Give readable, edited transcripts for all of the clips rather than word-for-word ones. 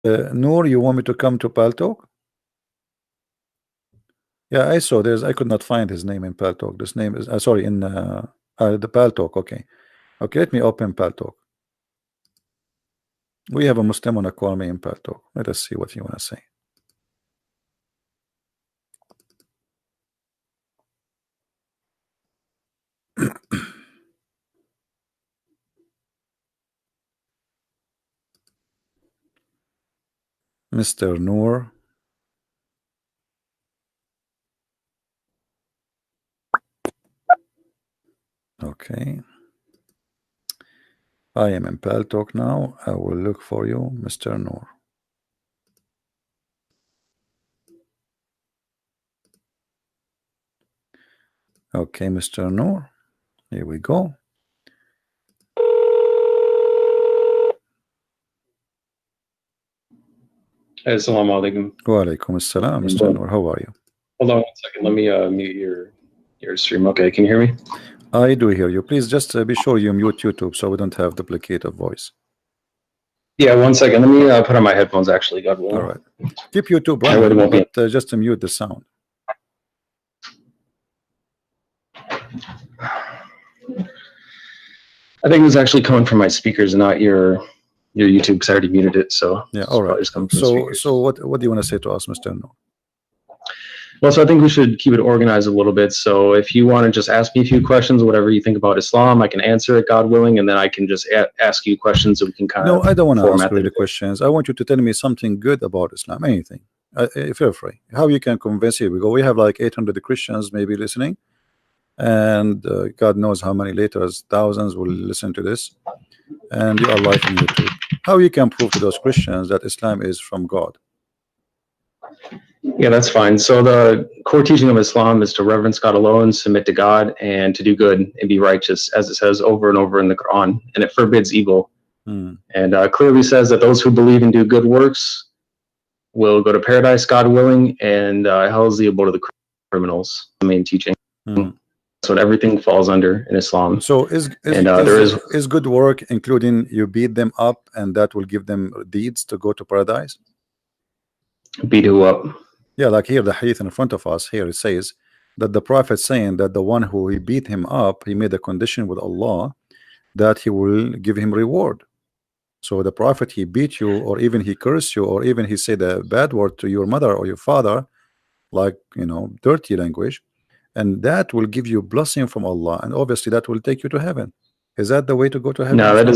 Noor, you want me to come to PalTalk? Yeah, I saw I could not find his name in PalTalk. This name is sorry, in the PalTalk. Okay. Okay, let me open PalTalk. We have a Muslim wanna call me in PalTalk. Let us see what you wanna say. Mr. Noor. Okay. I am in PalTalk now. I will look for you, Mr. Noor. Okay, Mr. Noor. Here we go. Assalamu alaikum. Wa alaikum assalam, Mr. Noor. How are you? Hold on 1 second. Let me mute your stream. Okay, can you hear me? I do hear you. Please just be sure you mute YouTube so we don't have duplicated voice. Yeah, 1 second. Let me put on my headphones. Actually, God willing. All right. Keep YouTube running, but just mute the sound. I think it was actually coming from my speakers, not your YouTube, because I already muted it. So yeah, all right. So what do you want to say to us, Mr. Noor? Well, so I think we should keep it organized a little bit. So if you want to just ask me a few questions, whatever you think about Islam, I can answer it, God willing, and then I can just ask you questions that we can kind of. No, I don't want to ask you the questions. I want you to tell me something good about Islam, anything. Feel free. How you can convince you? We have like 800 Christians maybe listening, and God knows how many later, thousands will listen to this, and you are live on YouTube. How you can prove to those Christians that Islam is from God? Yeah, that's fine. So the core teaching of Islam is to reverence God alone, submit to God, and to do good and be righteous, as it says over and over in the Quran, and it forbids evil. And clearly says that those who believe and do good works will go to paradise, God willing, and hell is the abode of the criminals. The main teaching. That's what everything falls under in Islam. So is good work including you beat them up and that will give them deeds to go to paradise? Beat who up? Yeah, like here the hadith in front of us, here it says that the Prophet saying that the one who he beat him up, he made a condition with Allah that he will give him reward. So the Prophet, he beat you, or even he cursed you, or even he said a bad word to your mother or your father, like, you know, dirty language, and that will give you blessing from Allah, and obviously that will take you to heaven. Is that the way to go to heaven? No, that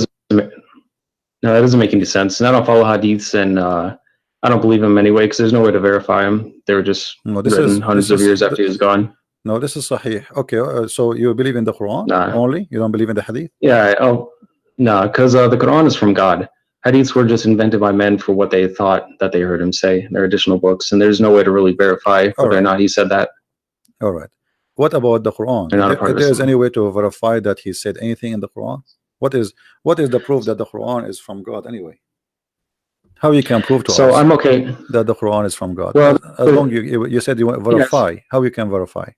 doesn't make any sense. And I don't follow hadiths, and I don't believe him anyway, because there's no way to verify him. They were just written hundreds of years after he was gone. No, this is sahih. Okay, so you believe in the Quran only? You don't believe in the hadith? Yeah, no, because the Quran is from God. Hadiths were just invented by men for what they thought that they heard him say. They're additional books, and there's no way to really verify whether or not he said that. All right. What about the Quran? If there's any way to verify that he said anything in the Quran? What is the proof that the Quran is from God anyway? How you can prove to us I'm okay that the Quran is from God? Well, as long you said you want to verify. Yes. How you can verify?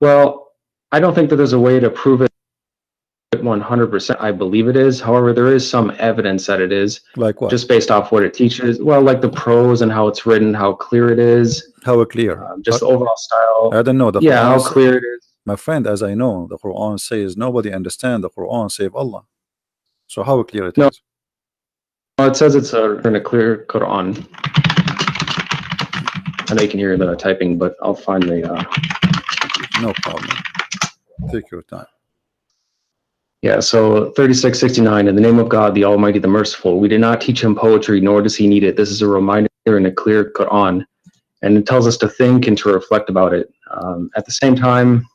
Well, I don't think that there's a way to prove it 100%. I believe it is. However, there is some evidence that it is. Like what? Just based off what it teaches. Well, like the prose and how it's written, how clear it is. How clear? Just the overall style. I don't know. The yeah, Quran how clear it is. My friend, as I know, the Quran says nobody understands the Quran save Allah. So how clear it is? It says it's in a clear Quran. I know you can hear the typing, but I'll find the. No problem. Take your time. Yeah, so 3669, in the name of God, the Almighty, the Merciful. We did not teach him poetry, nor does he need it. This is a reminder in a clear Quran, and it tells us to think and to reflect about it. At the same time.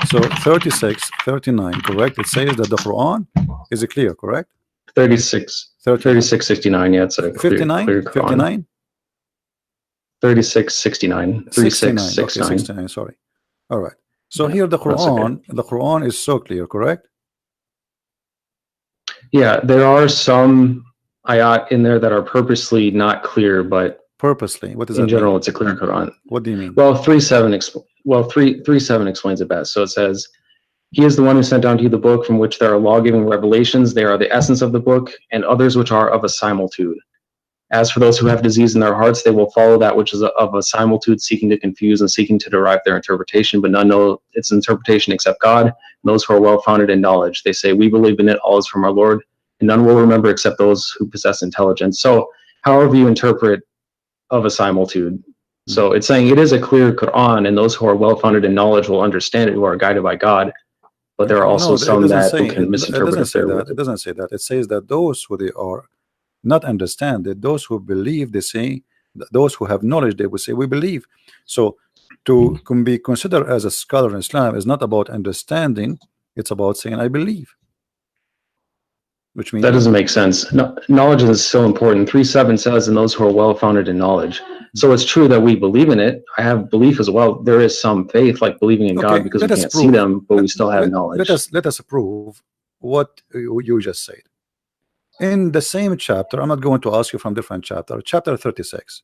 So 3639, correct? It says that the Quran is clear, correct? 3669, yeah, it's a clear, 59? clear Quran. 59? 3669. 3669. Okay, 69, sorry. All right. So here the Quran is so clear, correct? Yeah, there are some ayat in there that are purposely not clear, but purposely, what does in that general mean? It's a clear Quran. What do you mean? Well, 3:7 explains it best. So it says, He is the one who sent down to you the book from which there are law-giving revelations. They are the essence of the book, and others which are of a similitude. As for those who have disease in their hearts, they will follow that which is of a similitude, seeking to confuse and seeking to derive their interpretation, but none know its interpretation except God, and those who are well-founded in knowledge. They say, we believe in it, all is from our Lord, and none will remember except those who possess intelligence. So however you interpret of a similitude, so it's saying it is a clear Quran, and those who are well-founded in knowledge will understand it, who are guided by God. But there are also some that can misinterpret it. It doesn't say that. It says that those who they are not understand it, those who believe, they say, those who have knowledge, they will say, we believe. So to be considered as a scholar in Islam is not about understanding, it's about saying, I believe. Which means that doesn't make sense. No, knowledge is so important. 3:7 says, and those who are well-founded in knowledge. So it's true that we believe in it. I have belief as well. There is some faith, like believing in God, because we can't see them, but we still have knowledge. Let us prove what you just said. In the same chapter, I'm not going to ask you from different chapter, chapter 36.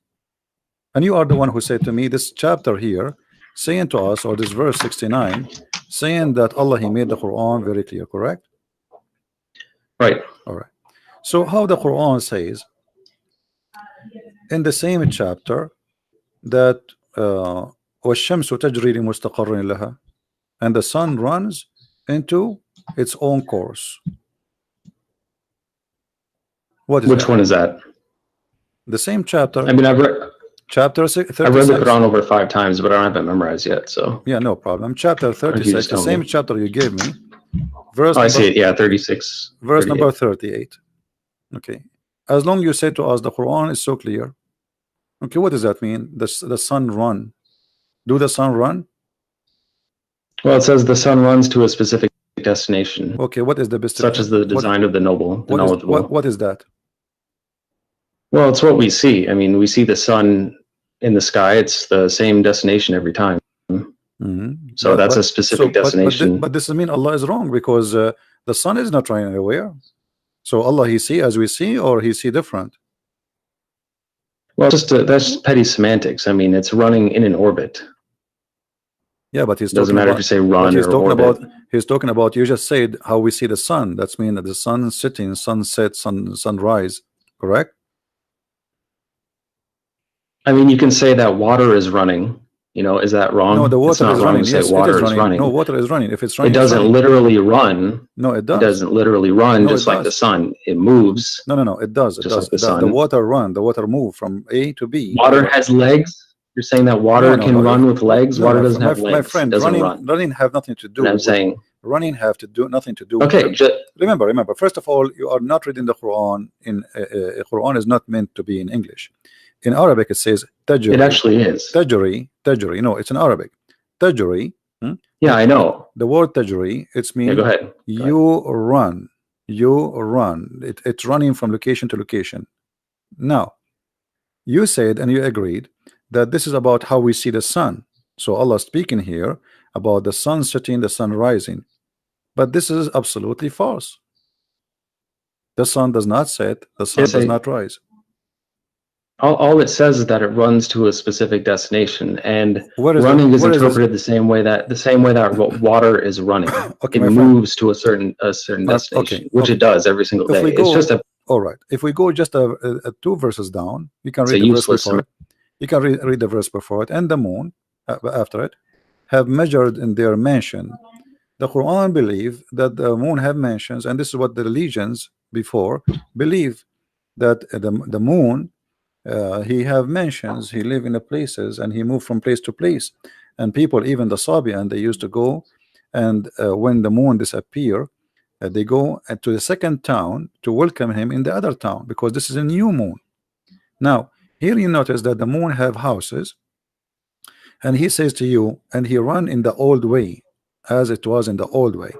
And you are the one who said to me, this chapter here, saying to us, or this verse 69, saying that Allah, He made the Quran very clear, correct? Right. All right. So how the Quran says in the same chapter that وَالشَّمْسُ تَجْرِي لِمُسْتَقَرٍ لَهَا, and the sun runs into its own course. What is Which one is that? The same chapter. I mean, I've read chapter 36. I've read the Quran over 5 times, but I don't have it memorized yet. So yeah, no problem. Chapter 36, the same chapter you gave me. Verse I see it. Yeah, 36. Verse number 38. Okay. As long you say to us the Quran is so clear. Okay, what does that mean? The sun run. Do the sun run? Well, it says the sun runs to a specific destination. Okay, what is the best? Such as the design of the noble, the knowledgeable. What is that? Well, it's what we see. I mean, we see the sun in the sky. It's the same destination every time. So that's a specific destination. But this doesn't mean Allah is wrong, because the sun is not running anywhere. So Allah, He see as we see, or He see different? Well, that's just petty semantics. I mean, it's running in an orbit. Yeah, but he's doesn't matter if you say run or orbit. He's talking about, you just said how we see the sun. That's mean that the sun sitting, sunset, sunrise, correct? I mean, you can say that water is running. You know, is that wrong? No, the water is running. Yes, water is running. No, water is running. If it's running, it doesn't literally run. No, it does. It doesn't literally run, just like the sun. It moves. No, it does. It does. Like the water run. The water move from A to B. Water has legs. You're saying that water can run with legs? Water doesn't have legs. My friend, running have nothing to do. I'm saying running have to do nothing to do. Okay. Remember. First of all, you are not reading the Quran. Quran is not meant to be in English. In Arabic, it says tajri. It actually is. Tajri. No, it's in Arabic. Tajri. Yeah, I know. The word tajri, it's mean go ahead. Run. You run. It's running from location to location. Now, you said and you agreed that this is about how we see the sun. So Allah speaking here about the sun setting, the sun rising. But this is absolutely false. The sun does not set, the sun does not rise. All it says is that it runs to a specific destination, and running is interpreted the same way that water is running. Okay, it moves to a certain destination, which it does every single day. It's just a all right. If we go just 2 verses down, you can read the verse before it. You can read the verse before it. And the moon after it have measured in their mansion. The Quran believe that the moon have mansions, and this is what the religions before believe, that the moon he have mansions, he live in the places, and he moved from place to place. And people, even the Sabian, they used to go, and when the moon disappear, they go to the second town to welcome him in the other town, because this is a new moon. Now here you notice that the moon have houses, and he says to you, and he run in the old way, as it was in the old way.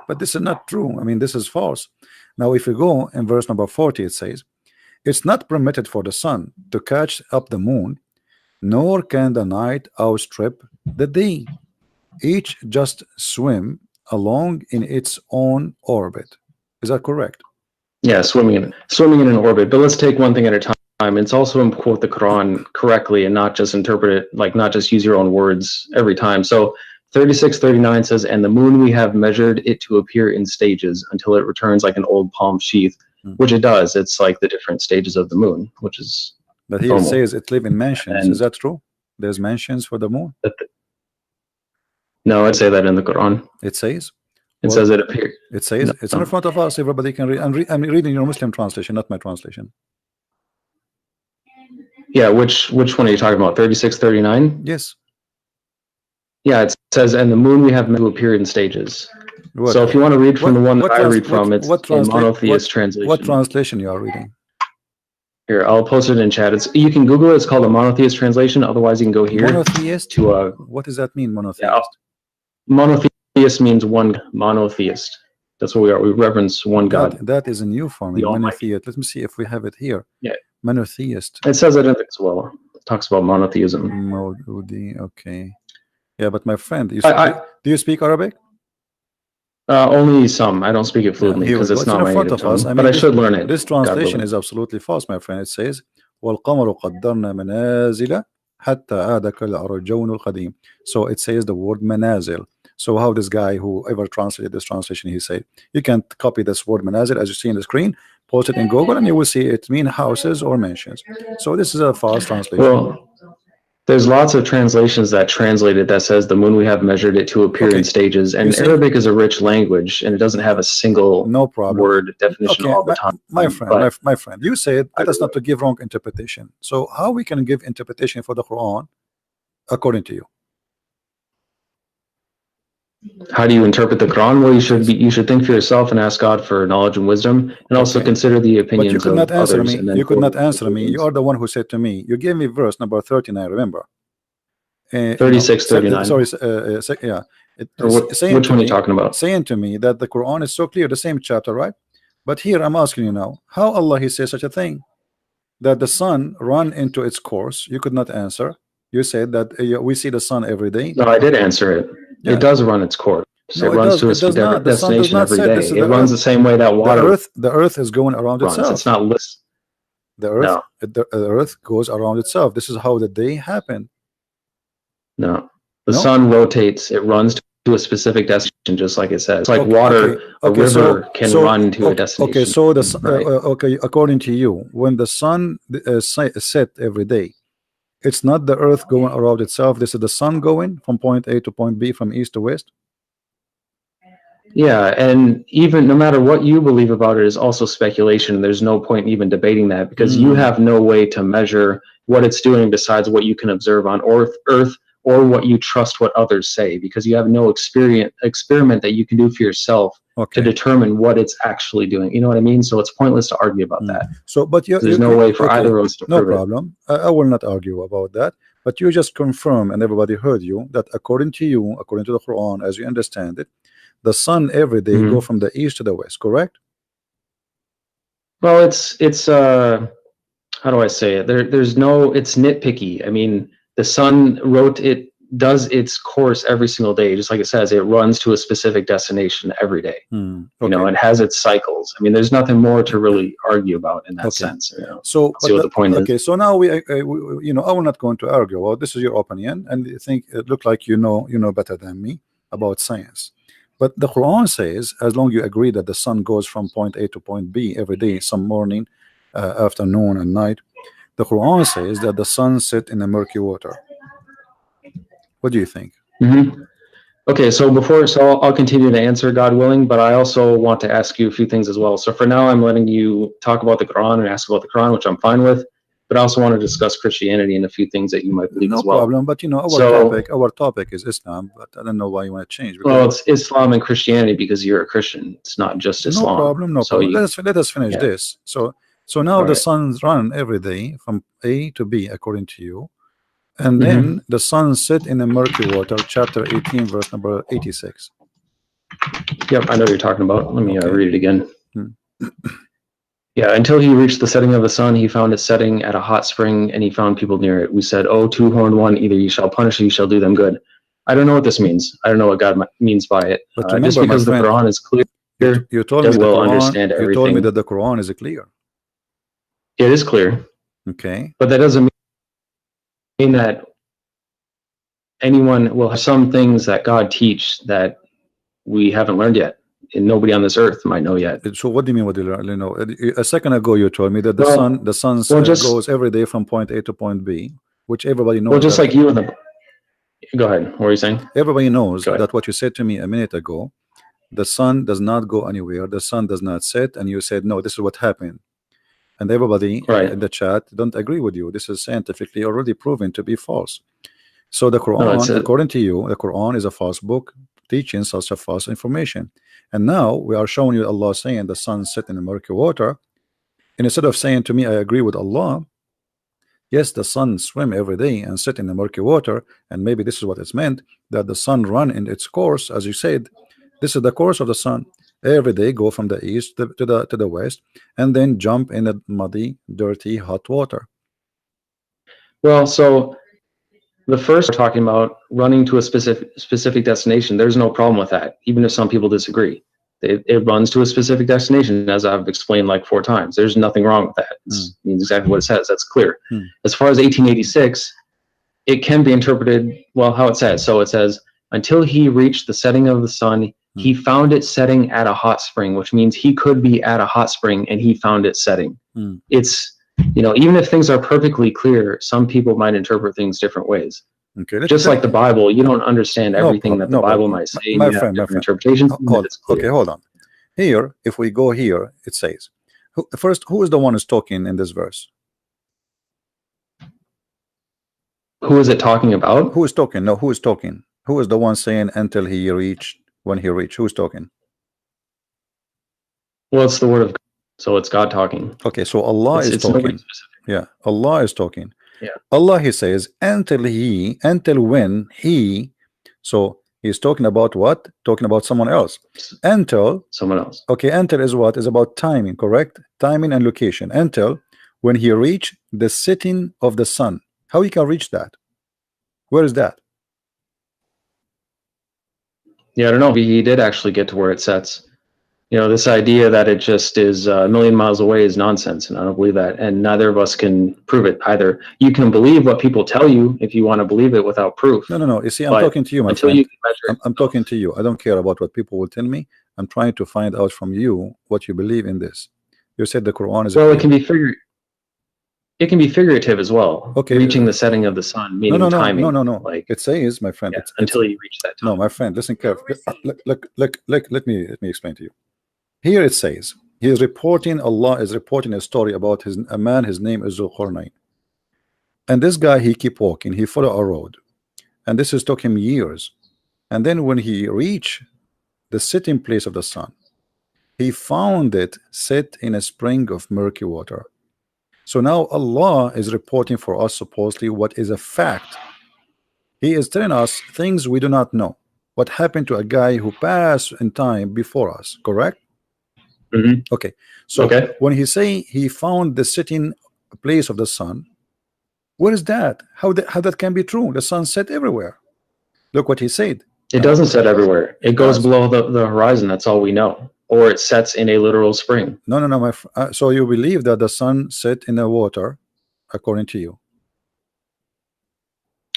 But this is not true. I mean, this is false. Now if you go in verse number 40, it says, it's not permitted for the sun to catch up the moon, nor can the night outstrip the day. Each just swim along in its own orbit. Is that correct? Yeah, swimming in an orbit. But let's take one thing at a time. It's also to quote the Quran correctly and not just interpret it, like not just use your own words every time. So 36:39 says, and the moon we have measured it to appear in stages until it returns like an old palm sheath, which it does. It's like the different stages of the moon, which is But here normal. it says it live in mansions. And is that true? There's mansions for the moon? No, I'd say that in the Quran. It says? It says it appears. It says it's in front of us. Everybody can read. I'm reading your Muslim translation, not my translation. Yeah, which one are you talking about? 36:39? Yes. Yeah, it says, and the moon we have meant to appear in stages. What? So if you want to read from the one that I read from, it's a monotheist translation. What translation you are reading? Here, I'll post it in chat. You can Google it. It's called a monotheist translation. Otherwise, you can go here. Monotheist? To what does that mean, monotheist? Yeah, monotheist means one monotheist. That's what we are. We reverence one God. That is a new form. Monotheist. Let me see if we have it here. Yeah. Monotheist. It says it in it as well. It talks about monotheism. Okay. Yeah, but my friend, do you speak Arabic? Only some. I don't speak it fluently because it's not my native tongue. But I should learn it. This translation is absolutely false, my friend. It says, وَالْقَمَرُ قَدَّرْنَا مَنَازِلَ حَتَّى عَادَ كَالْأَرْجُونِ الْقَدِيمِ. So it says the word manazil. So how this guy, whoever translated this translation, he said, you can copy this word manazil as you see in the screen, post it in Google, and you will see it mean houses or mansions. So this is a false translation. Well, there's lots of translations that translate it that says the moon we have measured it to appear in stages. And Arabic is a rich language, and it doesn't have a single word definition all the time. My friend, you said let us not to give wrong interpretation. So how we can give interpretation for the Quran according to you? How do you interpret the Quran? Well, you should think for yourself and ask God for knowledge and wisdom, and also consider the opinions you could not of answer others. Me. You could not answer me. You are the one who said to me. You gave me verse number 39. Remember? 36:39. Sorry. Yeah. Which one are you talking about? Saying to me that the Quran is so clear, the same chapter, right? But here I'm asking you now, how Allah He says such a thing, that the sun run into its course? You could not answer. You said that we see the sun every day. No, I did answer it. Yeah. It does run its course. No, it runs to a different destination every day. It runs the same way that water. The earth is going around itself. It's not listed. The earth goes around itself. This is how the day happened. No, the sun rotates. It runs to a specific destination, just like it says. It's like water. A river can run to a destination. Okay, so the according to you, when the sun set every day, it's not the earth going around itself. This is the sun going from point A to point B, from east to west. Yeah, and even no matter what you believe about it is also speculation. There's no point in even debating that, because you have no way to measure what it's doing besides what you can observe on Earth or what you trust what others say, because you have no experiment that you can do for yourself to determine what it's actually doing. You know what I mean? So it's pointless to argue about that. So, but there's no way for either of us to prove it. No problem. I will not argue about that. But you just confirm, and everybody heard you, that according to you, according to the Quran, as you understand it, the sun every day go from the east to the west, correct? Well, it's how do I say it? It's nitpicky. I mean, the sun does its course every single day, just like it says. It runs to a specific destination every day. You know, it has its cycles. I mean, there's nothing more to really argue about in that sense. You know? So, see what the point is. Okay, so now I will not going to argue. Well, this is your opinion, and you think it looked like you know better than me about science. But the Quran says, as long as you agree that the sun goes from point A to point B every day, some morning, afternoon, and night, the Quran says that the sun set in the murky water. What do you think? Okay, so I'll continue to answer, God willing, but I also want to ask you a few things as well. So for now, I'm letting you talk about the Quran and ask about the Quran, which I'm fine with. But I also want to discuss Christianity and a few things that you might believe as well. No problem, but our topic is Islam, but I don't know why you want to change. Well, it's Islam and Christianity because you're a Christian. It's not just Islam. No problem. Let us finish this. So now the sun's run every day from A to B, according to you. And then the sun set in the murky water, chapter 18, verse number 86. Yep, I know what you're talking about. Let me read it again. Yeah, until he reached the setting of the sun, he found it setting at a hot spring, and he found people near it. We said, "Oh, two-horned one, either you shall punish or you shall do them good." I don't know what this means. I don't know what God means by it. But remember, just because the Quran is clear, you told me you told me that the Quran is clear. It is clear. Okay. But that doesn't mean that anyone will have some things that God teach that we haven't learned yet, and nobody on this earth might know yet. So what do you mean? What do you know? A second ago you told me that the sun goes every day from point A to point B, which everybody knows. Well, just like you in the. Go ahead. What were you saying? Everybody knows that what you said to me a minute ago. The sun does not go anywhere. The sun does not set, and you said no. This is what happened, and everybody in the chat don't agree with you. This is scientifically already proven to be false. So the Quran, according to you, the Quran is a false book teaching such a false information. And now we are showing you Allah saying the sun set in the murky water, and instead of saying to me I agree with Allah, yes, the sun swim every day and sit in the murky water, and maybe this is what it's meant, that the sun run in its course, as you said. This is the course of the sun. Every day go from the east to the west, and then jump in the muddy, dirty, hot water. Well, so the first we're talking about running to a specific destination. There's no problem with that, even if some people disagree. It runs to a specific destination, as I've explained like 4 times. There's nothing wrong with that. It means exactly what it says. That's clear. As far as 1886, it can be interpreted, well, how it says. So it says, until he reached the setting of the sun, he found it setting at a hot spring, which means he could be at a hot spring and he found it setting. It's, you know, even if things are perfectly clear, some people might interpret things different ways. Okay, just like the Bible, you don't understand everything that the Bible might say. My friend, interpretations. Okay, hold on. Here, if we go here, it says, first, who is the one who's talking in this verse? Who is it talking about? Who is talking? No, who is talking? Who is the one saying until he reached? When he reached, who's talking? Well, it's the word of God, so it's God talking. Okay, so Allah is talking. Yeah, Allah is talking. Yeah, Allah, he says until when he. So he's talking about what? Talking about someone else. Until someone else. Okay, until is what? Is about timing, correct? Timing and location. Until when he reached the setting of the sun. How he can reach that? Where is that? Yeah, I don't know. He did actually get to where it sets. You know, this idea that it just is a million miles away is nonsense, and I don't believe that. And neither of us can prove it either. You can believe what people tell you if you want to believe it without proof. No. You see, I'm talking to you, my friend. I'm talking to you. I don't care about what people will tell me. I'm trying to find out from you what you believe in this. You said the Quran is. Well, it can be figurative as well. Okay. Reaching the setting of the sun, meaning timing. No. Like it says, my friend, until you reach that time. No, my friend, listen carefully. Look, let me explain to you. Here it says, Allah is reporting a story about a man, his name is Zulqarnain. And this guy, he keep walking, he follow a road. And this has took him years. And then when he reached the sitting place of the sun, he found it set in a spring of murky water. So now Allah is reporting for us supposedly what is a fact. He is telling us things we do not know. What happened to a guy who passed in time before us, correct? Okay. So when he say he found the sitting place of the sun, what is that? How that can be true? The sun set everywhere. Look what he said. It doesn't set everywhere. It goes below the horizon. That's all we know. Or it sets in a literal spring. No. So you believe that the sun set in the water, according to you?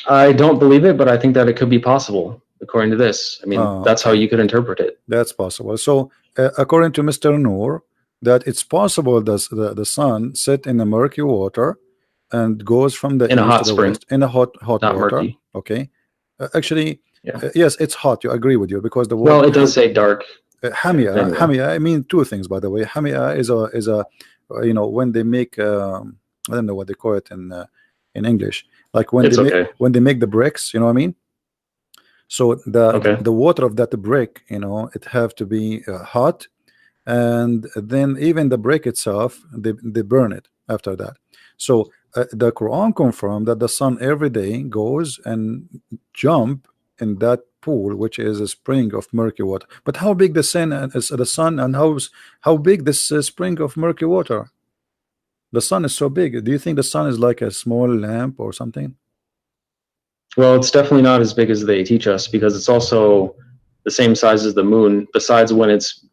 I don't believe it, but I think that it could be possible, according to this. I mean, that's how you could interpret it. That's possible. So, according to Mr. Noor, that it's possible that the sun set in the murky water and goes from the in a hot to the spring, west, in a hot not water. Murky. Okay, actually, yes, it's hot. You agree with you because the water. Well, it does say dark. Hamia. I mean, 2 things, by the way. Hamia is a you know, when they make I don't know what they call it in English, like when they make the bricks, you know what I mean? So the water of that brick, you know, it have to be hot, and then even the brick itself, they burn it after that. So the Quran confirmed that the sun every day goes and jump in that pool, which is a spring of murky water. But how big the sun and how big this spring of murky water? The sun is so big. Do you think the sun is like a small lamp or something? Well, it's definitely not as big as they teach us, because it's also the same size as the moon, besides when it's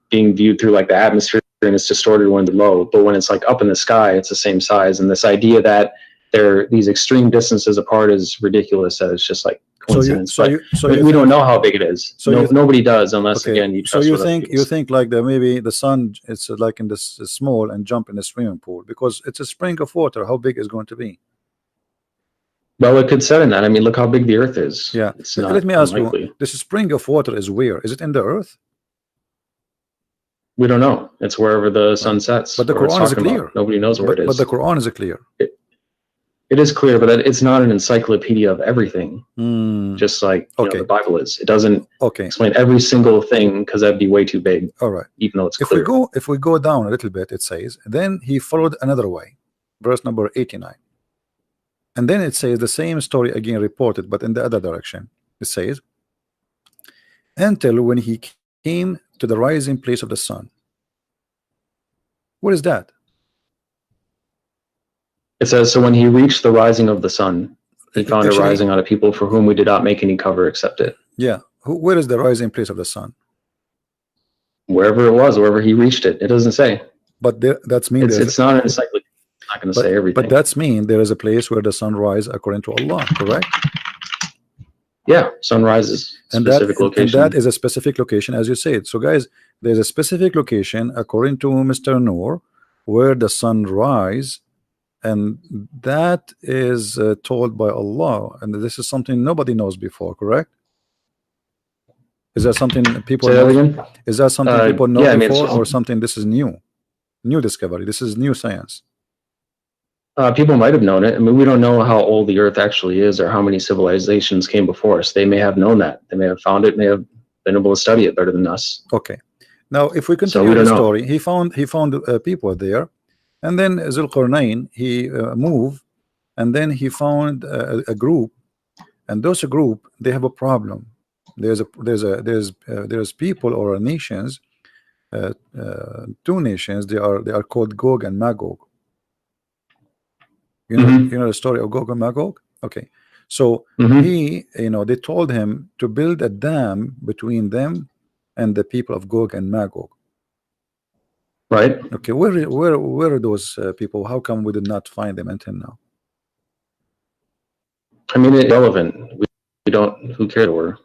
being viewed through like the atmosphere and it's distorted when it's low. But when it's like up in the sky, it's the same size. And this idea that these extreme distances apart is ridiculous. That it's just like coincidence. We don't know how big it is. So nobody does, unless again you trust. So you think like that maybe the sun, it's like in this small and jump in the swimming pool because it's a spring of water. How big is it going to be? Well, it could set in that. I mean, look how big the Earth is. Yeah. It's not Let me ask unlikely. you: this spring of water is where? Is it in the Earth? We don't know. It's wherever the sun sets. But the Quran is clear. Nobody knows where it is. But the Quran is clear. It is clear, but it's not an encyclopedia of everything. Just like the Bible is. It doesn't explain every single thing because that'd be way too big. All right. Even though it's clear. If we go down a little bit, it says, then he followed another way. Verse number 89. And then it says the same story again reported, but in the other direction. It says, until when he came to the rising place of the sun. What is that? It says, so when he reached the rising of the sun, he found a rising out of people for whom we did not make any cover except it. Yeah. Where is the rising place of the sun? Wherever it was, wherever he reached it. It doesn't say. But that's mean it's not an encyclopedia. It's not going to say everything. But that's mean there is a place where the sun rises according to Allah, correct? Yeah, sun rises. Specific location. And that is a specific location, as you said. So guys, there's a specific location according to Mr. Noor where the sun rises. And that is told by Allah, and this is something nobody knows before, correct? Is that something people know? Is that something people know before, or something this is new discovery? This is new science. People might have known it. I mean, we don't know how old the Earth actually is, or how many civilizations came before us. They may have known that. They may have found it. May have been able to study it better than us. Okay. Now, if we continue the story, he found people there. And then Zulqarnain, he moved, and then he found a group, and those group, they have a problem. There's people or nations, two nations. They are called Gog and Magog. You know the story of Gog and Magog. Okay, so he, they told him to build a dam between them and the people of Gog and Magog. Right. Okay. Where are those people? How come we did not find them until now? I mean, it's irrelevant. We don't. Who cares where?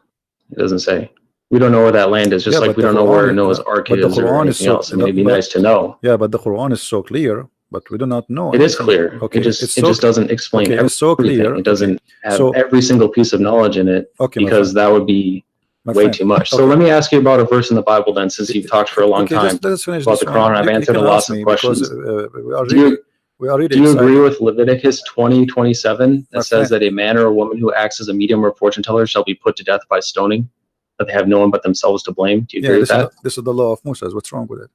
It doesn't say. We don't know where that land is. Just like we don't know where Noah's Ark is or anything else. I mean, it'd be nice to know. Yeah, but the Quran is so clear, but we do not know. It is clear. Okay. It just doesn't explain everything. It's so clear. It doesn't have every single piece of knowledge in it. Okay. Because that would be way too much. So let me ask you about a verse in the Bible then, since you've talked for a long time about the Quran. I've answered lots of questions. Do you agree with Leviticus 20:27 that says that a man or a woman who acts as a medium or fortune teller shall be put to death by stoning, that they have no one but themselves to blame? Do you agree with that? This is the law of Moses. What's wrong with it?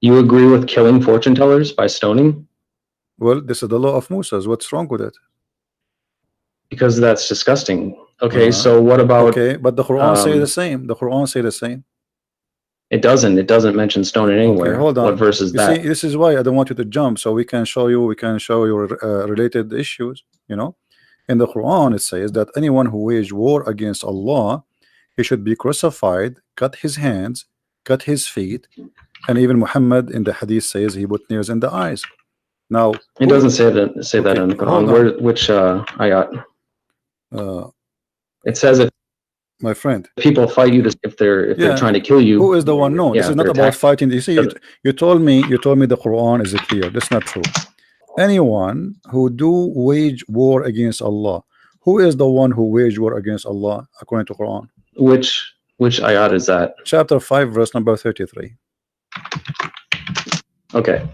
You agree with killing fortune tellers by stoning? Well, this is the law of Moses. What's wrong with it? Because that's disgusting. Okay, so what about... Okay, but the Quran say the same. The Quran say the same. It doesn't. It doesn't mention stoning anywhere. Okay, hold on. What verse is that? See, this is why I don't want you to jump, so we can show you related issues. In the Quran it says that anyone who waged war against Allah, he should be crucified, cut his hands, cut his feet, and even Muhammad in the hadith says he put nails in the eyes. Now it doesn't say that in the Quran. Which ayat? It says that, my friend, people fight you if they're trying to kill you. Who is the one? No, this is not about fighting. You see, you told me the Quran is clear. That's not true. Anyone who do wage war against Allah, who is the one who wage war against Allah according to Quran? Which ayat is that? Chapter 5, verse number 33. Okay.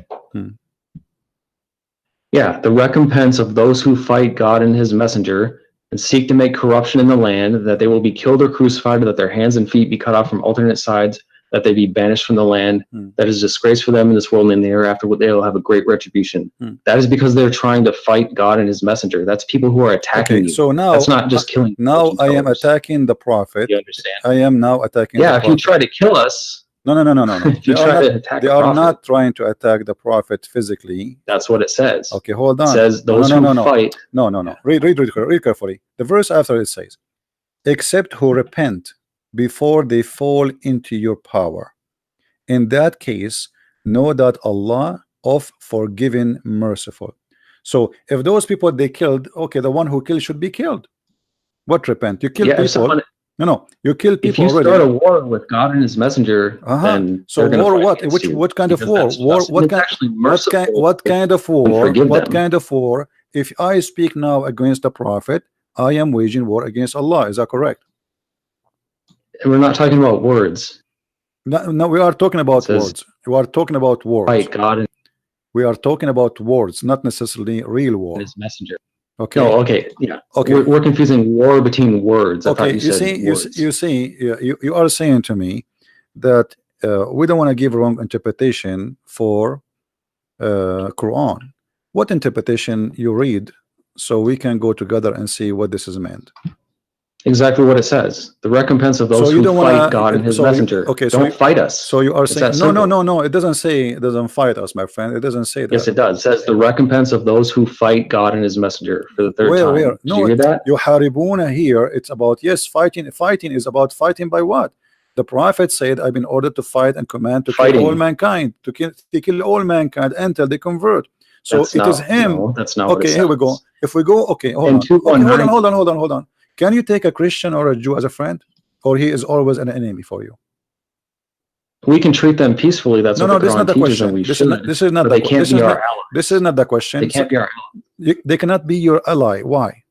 Yeah, the recompense of those who fight God and his messenger and seek to make corruption in the land, that they will be killed or crucified, or that their hands and feet be cut off from alternate sides, that they be banished from the land. That is disgrace for them in this world and in the hereafter, they will have a great retribution. That is because they're trying to fight God and his messenger. That's people who are attacking you. So now that's not just killing. Now I am attacking the prophet. You understand? I am now attacking the prophet. If you try to kill us. No. If you try to attack they are not trying to attack the prophet physically. That's what it says. Okay, hold on. It says those who fight. No. Read carefully. The verse after it says, except who repent before they fall into your power. In that case, know that Allah of forgiving, merciful. So if those people they killed, okay, the one who killed should be killed. What repent? You kill people. Someone, no, you kill people. If you already start a war with God and His messenger, then so war what? What kind of war? What kind of war? What kind of war? If I speak now against the prophet, I am waging war against Allah. Is that correct? And we're not talking about words. No, we are talking about words. We are talking about words. Fight God and we are talking about words, not necessarily real war. His messenger. Okay. No, okay, yeah. Okay. We're confusing war between words. I thought you said words. You are saying to me that we don't want to give wrong interpretation for Quran. What interpretation you read so we can go together and see what this is meant? Exactly what it says. The recompense of those who fight God and His messenger. Okay, don't fight us. So you are saying no. It doesn't say it doesn't fight us, my friend. It doesn't say that. Yes, it does. It says the recompense of those who fight God and His messenger for the third time. Where? No, you hear that? Yuharibuna here. It's about fighting. Fighting is about fighting by what? The prophet said, "I've been ordered to fight and command to kill all mankind, to kill all mankind until they convert." So it is him. No, that's not. Okay, here we go. If we go, okay, hold on. Can you take a Christian or a Jew as a friend, or he is always an enemy for you? We can treat them peacefully. That's what this is not the question. This is not the question. This is not the question. They can't be our ally. They cannot be your ally. Why?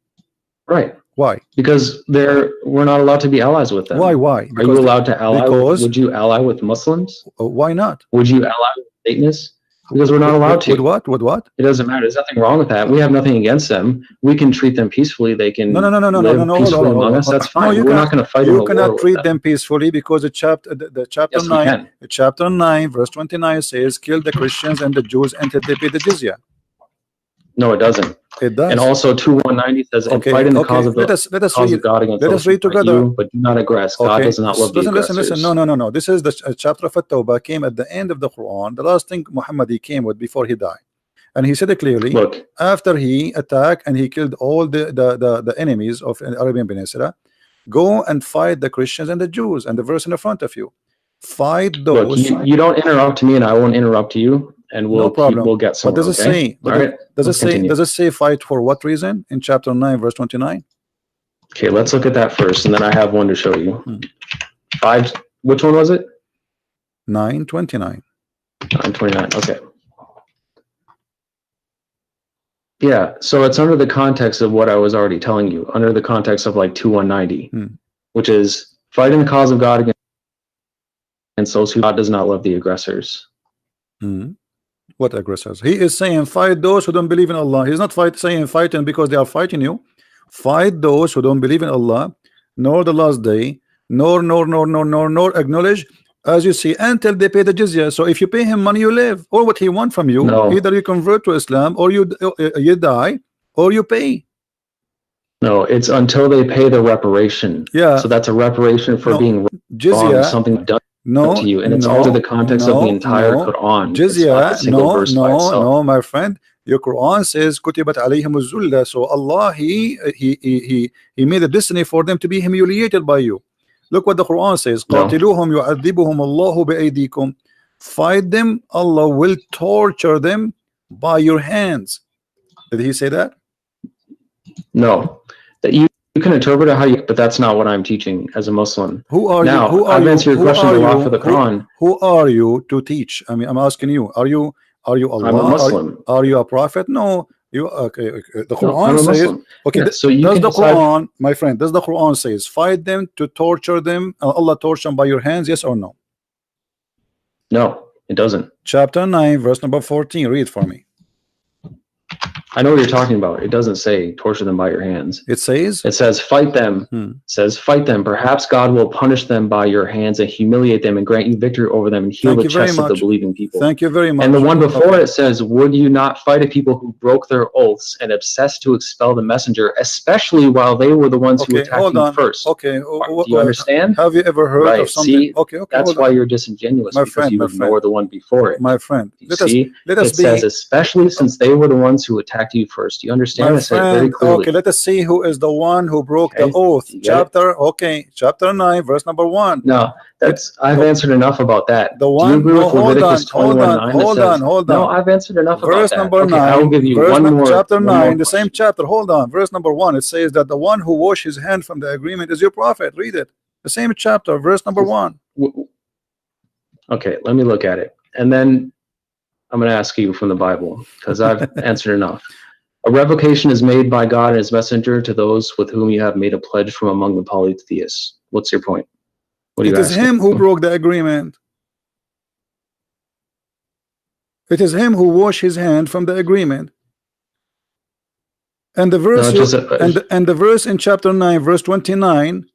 Right. Why? Because we're not allowed to be allies with them. Why? Are you allowed to ally? Would you ally with Muslims? Why not? Would you ally with Satanists? Because we're not allowed to. With what? With what? It doesn't matter. There's nothing wrong with that. We have nothing against them. We can treat them peacefully. They can live peacefully among us. That's fine. We're not going to fight. You cannot treat them peacefully because the chapter 9, verse 29 says, "Kill the Christians and the Jews until they pay the jizya." No, it doesn't. It does. And also 2:190 says, "And fight in the cause of God against let us read together. But do not aggress. God does not love the aggressors." Listen. No. This is the chapter of At-Tawbah came at the end of the Quran. The last thing Muhammad he came with before he died, and he said it clearly. Look, after he attacked and he killed all the enemies of the Arabian Peninsula, go and fight the Christians and the Jews. And the verse in the front of you, fight those. Look, you don't interrupt me, and I won't interrupt you. And we'll get somewhere. What does it say? Does it say fight for what reason in chapter 9 verse 29? Okay, let's look at that first, and then I have one to show you. 5. Which one was it? 9:29. 9:29. Okay. Yeah. So it's under the context of what I was already telling you. Under the context of like 2:190, which is fighting the cause of God against those who God does not love the aggressors. What aggressors? He is saying fight those who don't believe in Allah. He's not saying fighting because they are fighting you. Fight those who don't believe in Allah, nor the last day, nor acknowledge, as you see, until they pay the jizya. So if you pay him money, you live. Or what he want from you, either you convert to Islam, or you die, or you pay. No, it's until they pay the reparation. Yeah. So that's a reparation for being jizya, wrong, something done to you, and it's also the context of the entire Quran. Jizya, no, my friend. Your Quran says kutibat alayhimuz zulla. So Allah he made a destiny for them to be humiliated by you. Look what the Quran says. Qatiluhum yu'adhibuhum Allahu bi'aydikum. Fight them, Allah will torture them by your hands. Did he say that? No. That you can interpret it how you, but that's not what I'm teaching as a Muslim. Who are now, you? I've answered your question for the Quran. Who are you to teach? I mean, I'm asking you. Are you Allah? I'm a Muslim. Are you a prophet? No. You okay? The Quran says. Okay. Yeah, so does the Quran, my friend? Does the Quran says fight them to torture them? Allah torture them by your hands? Yes or no? No, it doesn't. Chapter 9, verse number 14. Read for me. I know what you're talking about. It doesn't say torture them by your hands. It says? It says fight them. It says fight them. Perhaps God will punish them by your hands and humiliate them and grant you victory over them and heal the chests of the believing people. Thank you very much. And the one before it says, would you not fight a people who broke their oaths and obsessed to expel the messenger, especially while they were the ones who attacked him first? Okay. Do you understand? Have you ever heard of something? See, that's why you're disingenuous, because you ignore the one before it. My friend, it says especially since they were the ones who attacked back to you first. You understand? My I said it very friend, clearly. okay, let us see who is the one who broke Okay, the oath. you get it? Chapter 9, verse number 1. No, I've answered enough about that. The Do you one, agree no, with hold on, Leviticus 21:9? hold No, on. I've answered enough Verse about that. number Okay, I will 9, give you chapter 9, the question. same chapter. Hold on, verse number 1. It says that the one who washed his hand from the agreement is your prophet. Read it. The same chapter, verse number 1. Okay, let me look at it, and then I'm going to ask you from the Bible because I've answered enough. A revocation is made by God and his messenger to those with whom you have made a pledge from among the polytheists. What's your point? What are you It is asking? him who broke the agreement. It is him who washed his hand from the agreement. And the verse and the verse in chapter 9, verse 29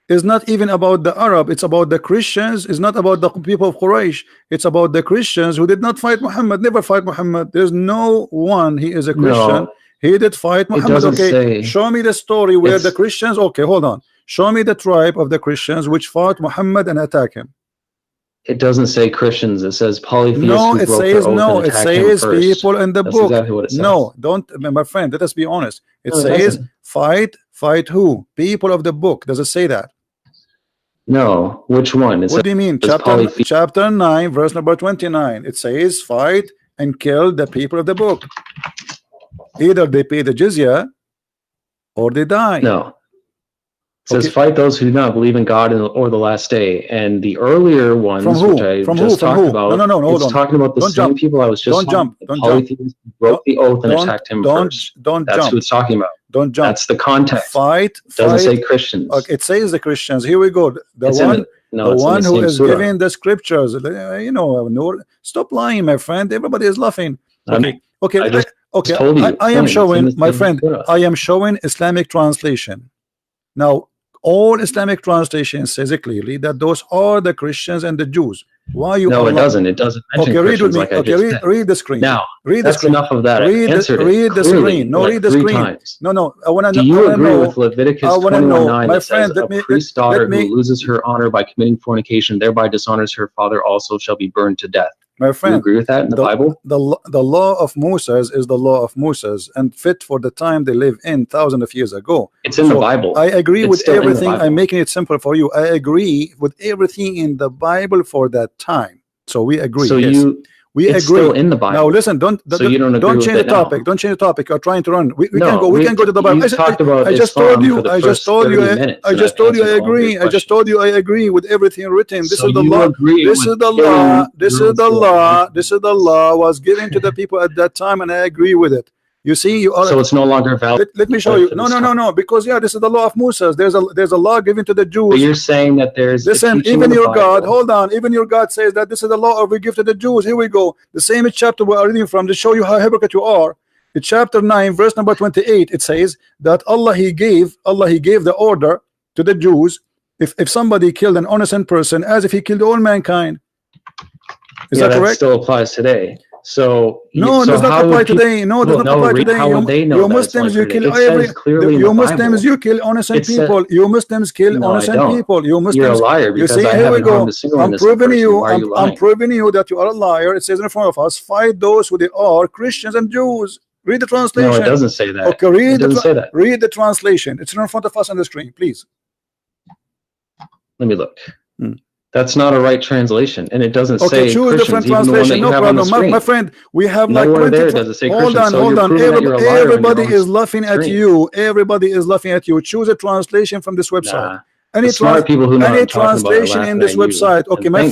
is not even about the Arab. It's about the Christians. It's not about the people of Quraysh. It's about the Christians who did not fight Muhammad, never fight Muhammad. There's no one, he is a Christian. He did fight Muhammad. Okay, show me the story where the Christians, okay, hold on. Show me the tribe of the Christians which fought Muhammad and attacked him. It doesn't say Christians. It says polytheists who broke their oath and attacked him first. People in the That's book. exactly what it says. No, don't, my friend, let us be honest. It No, says fight who? People of the book. Does it say that? No, which one? What do you mean? Chapter 9, verse number 29. It says fight and kill the people of the book. Either they pay the jizya or they die. No. It says fight those who do not believe in God or the last day. And the earlier ones, which I just talked about, no, hold on. Talking about the same people I was just don't jump. Broke the oath and attacked him first. That's who it's talking about. Don't jump. That's the context. Fight. Doesn't say Christians. Okay, it says the Christians. Here we go. The one who is giving the scriptures. You know, stop lying, my friend. Everybody is laughing. Okay. I am showing, my friend. I am showing Islamic translation. Now, all Islamic translation says it clearly that those are the Christians and the Jews. Why you? No, it doesn't. It doesn't mention read with me. like read the screen. Now, read the screen. Enough of that. Read the screen. No, read the screen. No. I want to know. Do you agree with Leviticus 21:9 that says a priest's daughter who loses her honor by committing fornication, thereby dishonors her father, also shall be burned to death? My friend, do you agree with that in the Bible? The law of Moses is the law of Moses and fit for the time they live in thousands of years ago. It's in the Bible. I agree with everything. I'm making it simple for you. I agree with everything in the Bible for that time. So we agree. So yes. We it's agree. Still in the Bible. Now listen, don't change the topic. Don't change the topic. You're trying to run. We can go to the Bible. I just told you. I just told you. I agree. I just told you. I agree with everything written. This is the law. This is the law. This is the law. This is the law was given to the people at that time, and I agree with it. You see, you are. So it's no longer valid. Let me show you. No. Because this is the law of Moses. There's a law given to the Jews. But you're saying that there's. Listen, even your God. Hold on. Even your God says that this is the law we give to the Jews. Here we go. The same chapter we are reading from to show you how hypocrite you are. In chapter 9, verse number 28, it says that Allah He gave the order to the Jews. If somebody killed an innocent person, as if he killed all mankind. Is that correct? That still applies today. So no, it does not apply today. No, it does not apply today. How would they know? You Muslims, you kill every. You Muslims, you kill innocent people. You Muslims kill innocent people. You Muslims. You're a liar. You see, here we go. I'm proving you. I'm proving you that you are a liar. It says in front of us, fight those who they are, Christians and Jews. Read the translation. No, it doesn't say that. Okay, read the translation. It's in front of us on the screen, please. Let me look. That's not a right translation, and it doesn't say. Okay, choose different translation. No problem, my friend. We have like 20. Hold on. Everybody is laughing at you. Everybody is laughing at you. Choose a translation from this website. Any translation in this website. Okay, my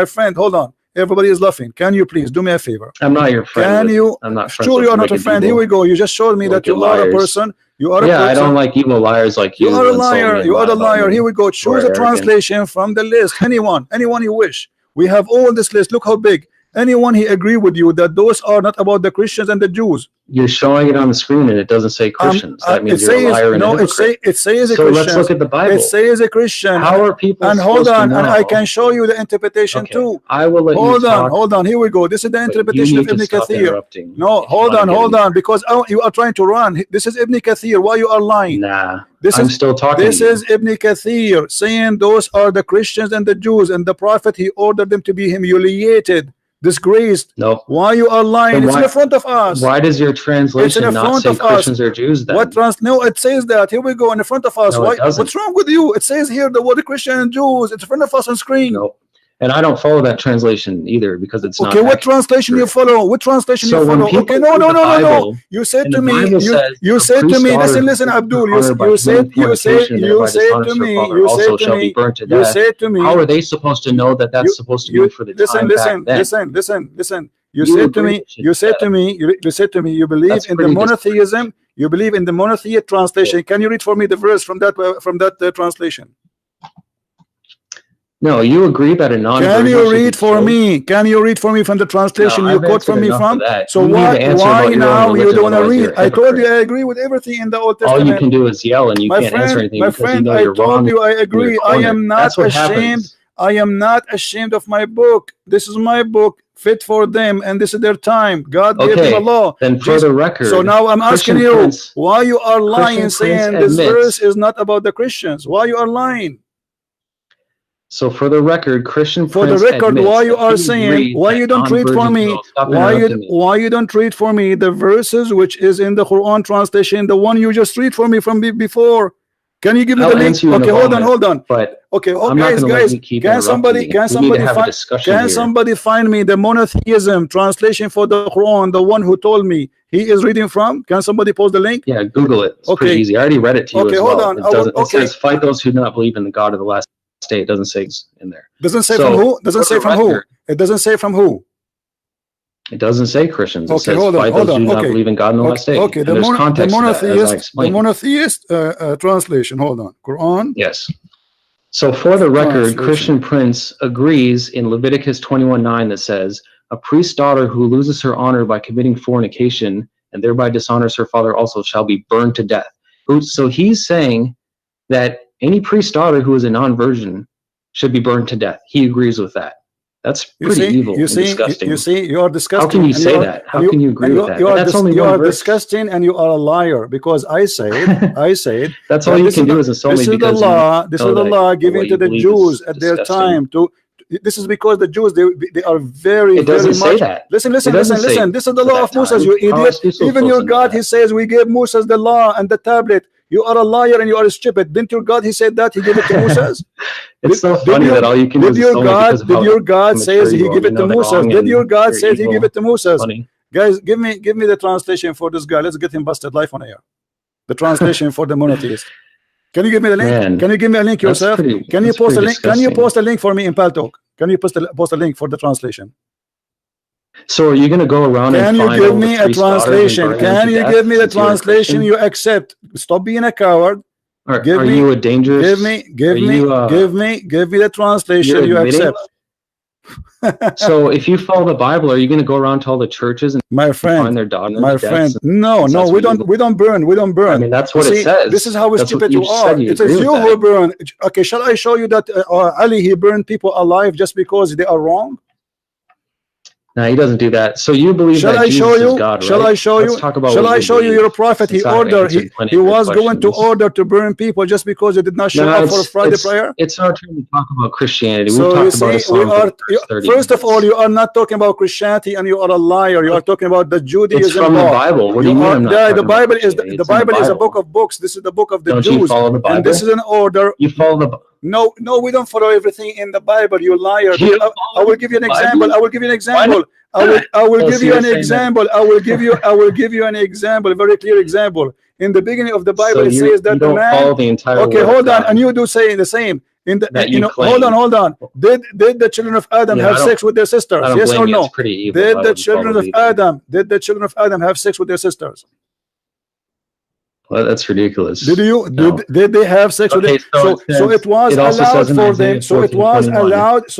friend. Hold on. Everybody is laughing. Can you please do me a favor? I'm not your friend. Can you? I'm not friends. Sure, you are not a friend. Here we go. You just showed me that you are a person. You are a person. I don't like evil liars like you. You are a liar. You are a liar. Here we go. Choose a translation from the list. Anyone you wish. We have all this list. Look how big. Anyone he agree with you that those are not about the Christians and the Jews. You're showing it on the screen and it doesn't say Christians. That means you're a liar and a hypocrite. It says a so Christian. Let's look at the Bible. It says a Christian. How are people and hold on, and I can show you the interpretation too. I will let you talk. Hold on. Here we go. This is the interpretation of Ibn Kathir. No, hold on, because you are trying to run. This is Ibn Kathir. Why you are lying? Nah. I'm still talking. This is Ibn Kathir saying those are the Christians and the Jews, and the Prophet he ordered them to be humiliated. disgraced. No. Why you are lying? It's in front of us. Why does your translation not say Christians or Jews then? No, it says that. Here we go in front of us. No, Why? it doesn't. What's wrong with you? It says here the word Christian and Jews. It's in front of us on screen. No. And I don't follow that translation either because it's not. Okay, what translation you follow? What translation you follow? Okay, no. You said to me, you said to me, listen, Abdul, you said to me, how are they supposed to know that that's supposed to be for the time back then? Listen. You said to me, you believe in the monotheism. You believe in the monotheist translation. Can you read for me the verse from that translation? No, you agree that a non-version. Can you read for me? Can you read for me from the translation you quote from me from? So why now you don't want to read? I told you I agree with everything in the Old Testament. All you can do is yell, and you can't answer anything. My friend, I told you I agree. I am not ashamed. I am not ashamed of my book. This is my book, fit for them, and this is their time. God gave them a law. Then for the record, so now I'm asking you, why you are lying, saying this verse is not about the Christians? Why you are lying? So for the record, why you are saying, why you don't read for me, why you don't read for me the verses which is in the Quran translation, the one you just read for me from before? Can you give me the link? Okay, hold on. But okay, guys, can somebody find me the monotheism translation for the Quran, the one who told me he is reading from? Can somebody post the link? Yeah, Google it. It's pretty easy. I already read it to you as well. It says, fight those who do not believe in the God of the last day. It doesn't say in there. Doesn't say from who? Doesn't say from who? It doesn't say from who? It doesn't say Christians. It says fight those who do not believe in God in the last day. Okay, the monotheist translation. Hold on. Quran. Yes. So for the record, Christian Prince agrees in Leviticus 21:9 that says, a priest's daughter who loses her honor by committing fornication and thereby dishonors her father also shall be burned to death. So he's saying that any priest's daughter who is a non-virgin should be burned to death. He agrees with that. That's pretty evil and disgusting. You are disgusting. How can you say that? How can you agree with that? You are disgusting and you are a liar because I said that's all you can do is insult me because this is the law given to the Jews at their time. This is because the Jews they are very much. Listen. This is the law of Moses, you idiot. Even your God, he says we gave Moses the law and the tablet. You are a liar and you are stupid. Didn't your God, he said that he gave it to Moses? It's so funny that all you can do is did your God says he gave it to Moses? Did your God say he gave it to Moses? Guys, give me the translation for this guy. Let's get him busted live on air. The translation for the monotheist. Can you give me the link? Can you give me a link yourself? Can you post a link? Can you post a link for me in PalTalk? Can you post a link for the translation? So are you going to go around and find give me a translation? Can you give me the translation you accept? Stop being a coward. Are you a dangerous? Give me the translation you accept. So if you follow the Bible, are you going to go around to all the churches and find their daughters? My friend, no, we don't burn. I mean, that's what it says. This is how stupid you are. It says you who burn. Okay, shall I show you that Ali, he burned people alive just because they are wrong? No, he doesn't do that. So you believe that Jesus is God, right? Shall I show you? Shall I show you your prophet? He was going to order to burn people just because you did not show up for Friday prayer. It's our turn to talk about Christianity. So you see, first of all, you are not talking about Christianity, and you are a liar. You are talking about the Judaism. It's from the Bible. What do you mean? The Bible is a book of books. This is the book of the Jews. Don't you follow the Bible? And this is an order. You follow the Bible. No, we don't follow everything in the Bible. You liar. I will give you an example. I will give you an example. I will give you an example. I will give you an example, a very clear example. In the beginning of the Bible, it says that the man. Okay, hold on, and you do say the same. Hold on. Did the children of Adam have sex with their sisters? Yes or no? Did the children of Adam have sex with their sisters? Well, that's ridiculous. Did they have sex with them? So it was allowed for them. So it was allowed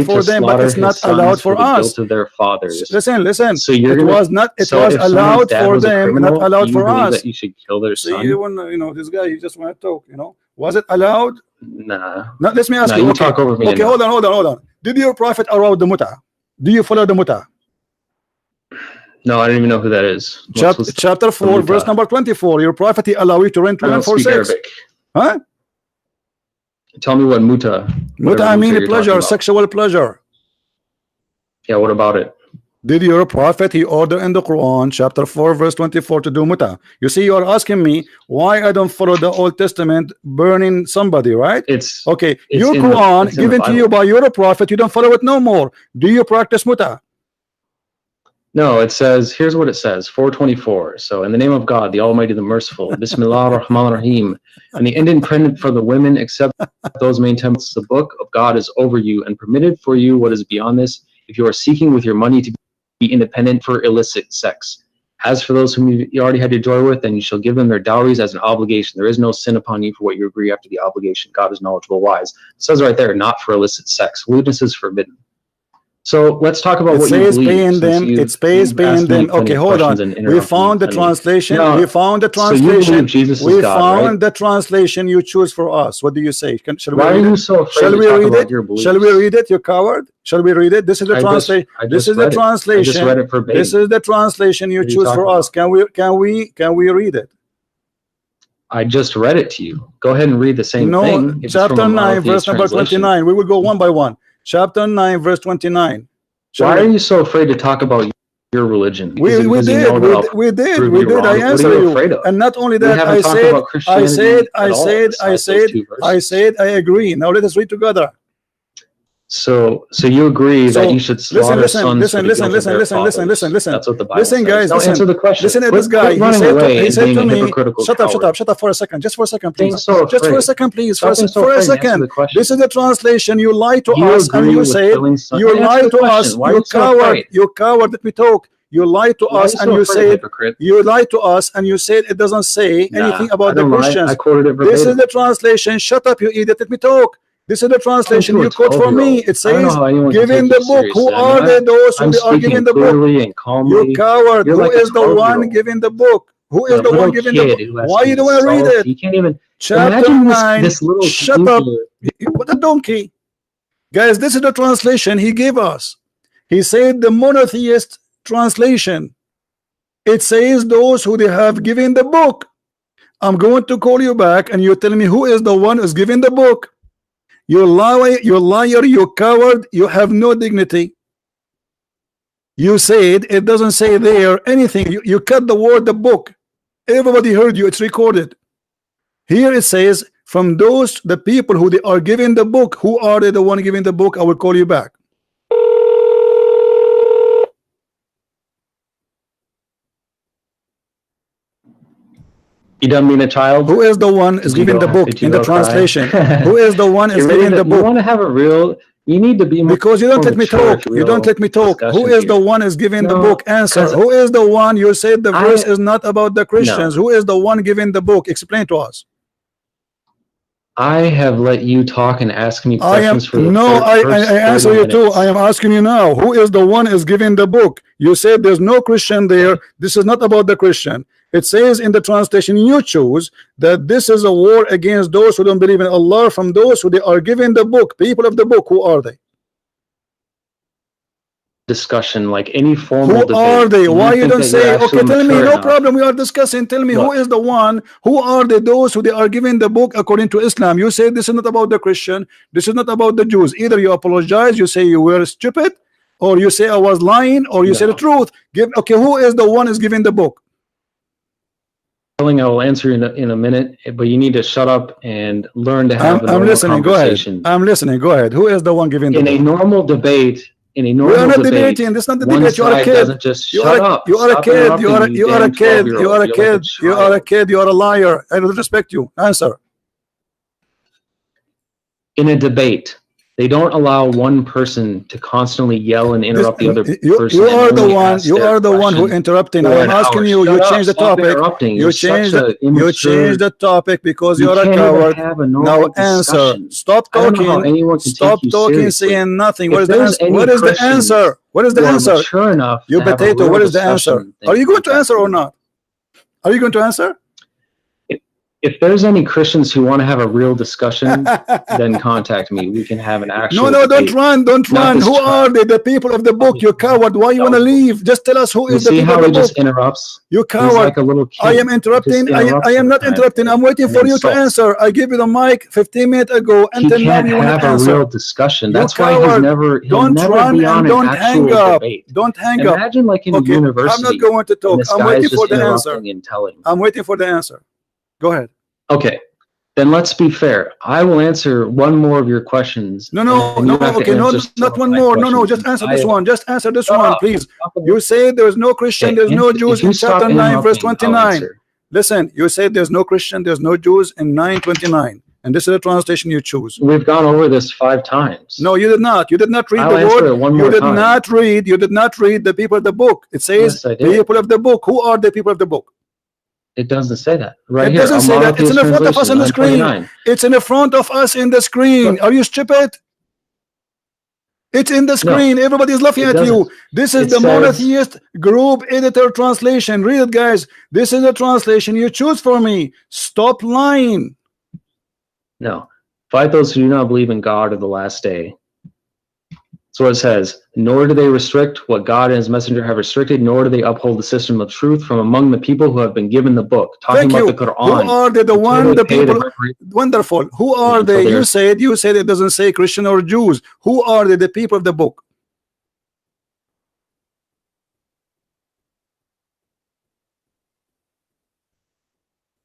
for them, but it's not allowed for us. Of their fathers. Listen. So it was allowed for them, not allowed for us. That you should kill their son. See, this guy, he just want to talk. Was it allowed? Nah. Now, let me ask you. You talk over me. Okay, hold on. Did your prophet allow the muta? Do you follow the muta? No, I don't even know who that is. Chapter 4, verse number 24. Your prophet allow you to rent women for sex. Arabic. Huh? Tell me what muta. Muta, I mean pleasure, sexual pleasure. Yeah, what about it? Did your prophet, he ordered in the Quran chapter 4 verse 24 to do muta? You see, you are asking me why I don't follow the Old Testament burning somebody, right? It's okay. it's Your in Quran it's in the given to you by your prophet, you don't follow it no more. Do you practice muta? No, it says, here's what it says, 424. So, in the name of God, the Almighty, the Merciful, Bismillah ar-Rahman ar-Rahim, and the end independent for the women except those maintain the book of God is over you and permitted for you what is beyond this if you are seeking with your money to be independent for illicit sex. As for those whom you already had your joy with, then you shall give them their dowries as an obligation. There is no sin upon you for what you agree after the obligation. God is knowledgeable, wise. It says right there, not for illicit sex. Lewdness is forbidden. So let's talk about what you believe. Paying them. It says paying them. Okay, hold on. We found the translation. We found the translation. We found the translation you choose for us. What do you say? Shall we read it? Shall we read it? Shall we read it? You coward. Shall we read it? This is the translation. This is the translation. This is the translation you choose for us. Can we read it? I just read it to you. Go ahead and read the same thing. No, chapter 9, verse number 29. We will go one by one. Chapter 9, verse 29. Why are you so afraid to talk about your religion? We did. I answered you. And not only that, I said, I agree. Now let us read together. So you agree that you should slaughter sons? Listen. That's what the Bible says. Guys, don't answer the question. Listen at this guy. He said to me, shut up for a second. Just for a second, please. Just for a second, please. For a second. This is the translation. You lied to us and you said, you lied to us. You coward. You coward. Let me talk. You lied to us and you said, it doesn't say anything about the Christians. I quoted it verbatim. This is the translation. Shut up, you idiot. Let me talk. This is the translation you quote for me. It says, giving the book. Who are they, those who are giving the book? You coward. Who is the one giving the book? Who is the one giving the book? Why you don't want to read it? You can't even. Chapter 9. Shut up. What a donkey. Guys, this is the translation he gave us. He said the monotheist translation. It says those who they have given the book. I'm going to call you back and you tell me who is the one who's giving the book. You liar, you coward, you have no dignity. You said it doesn't say there anything. You cut the word the book. Everybody heard you, it's recorded. Here it says, from those the people who they are giving the book, who are they the one giving the book? I will call you back. You don't mean a child? Who is the one is giving the book in the translation? Who is the one is giving the book? You want to have a real, you need to be more, because you don't let me talk. You don't let me talk. Who is the one is giving the book? Answer. Who is the one? You said the verse is not about the Christians. Who is the one giving the book? Explain to us. I have let you talk and ask me questions for the I answer you too. I am asking you now. Who is the one is giving the book? You said there's no Christian there. This is not about the Christian. It says in the translation you choose that this is a war against those who don't believe in Allah, from those who they are giving the book. People of the book, who are they? Discussion, like any formal debate. Who are they? Why you don't say, okay, tell me, no problem, we are discussing. Tell me, who is the one? Who are they? Those who they are giving the book according to Islam. You say this is not about the Christian. This is not about the Jews. Either you apologize, you say you were stupid, or you say I was lying, or you say the truth. Okay, who is the one is giving the book? I will answer in a minute, but you need to shut up and learn to have a normal listening. conversation. Go ahead. I'm listening. Go ahead. Who is the one giving the book? In a normal debate, we are not debating. This is not the debate. You are a kid. You are a kid. You are a kid. You are a kid. You are a kid. You are a liar. I don't respect you. Answer. In a debate, they don't allow one person to constantly yell and interrupt the other person. You are the one. You are the one who interrupting. I am asking you. You change the topic. You change the topic because you are a coward. Now answer. Stop talking. Stop talking. Saying nothing. What is the answer? What is the answer? What is the answer? You potato. What is the answer? Are you going to answer or not? Are you going to answer? If there's any Christians who want to have a real discussion, then contact me. We can have an actual No, don't debate. run, don't run. Who are they? The people of the book. You coward. Why you want to leave? Just tell us who is the people of the book. You see how he just interrupts? You coward. He's like a little kid. I am interrupting. I am not interrupting. I'm waiting for you to answer. I gave you the mic 15 minutes ago. And he can't have a real discussion. That's why he'll never be on an actual debate. Don't hang up. Imagine like in a university. I'm not going to talk. I'm waiting for the answer. I'm waiting for the answer. Go ahead. Okay. Then let's be fair. I will answer one more of your questions. Okay, not one more. No, just answer this one. Just answer this one, please. You say there's no Christian, there's no Jews in chapter 9, verse 29. Listen, you say there's no Christian, there's no Jews in 9:29. And this is the translation you choose. We've gone over this 5 times. No, you did not. You did not read the word. You did not read the people of the book. It says people of the book. Who are the people of the book? It doesn't say that. It doesn't say that. It's in the front of us on the screen. It's in the front of us in the screen. Are you stupid? It's in the screen. No, everybody is laughing at you. This is the monotheist group editor translation. Read it, guys. This is the translation you choose for me. Stop lying. No. Fight those who do not believe in God or the last day. That's what it says. Nor do they restrict what God and his messenger have restricted, nor do they uphold the system of truth from among the people who have been given the book. Talking about the Quran. Who are they? The people. Wonderful. Who are they? You said it doesn't say Christian or Jews. Who are they? The people of the book.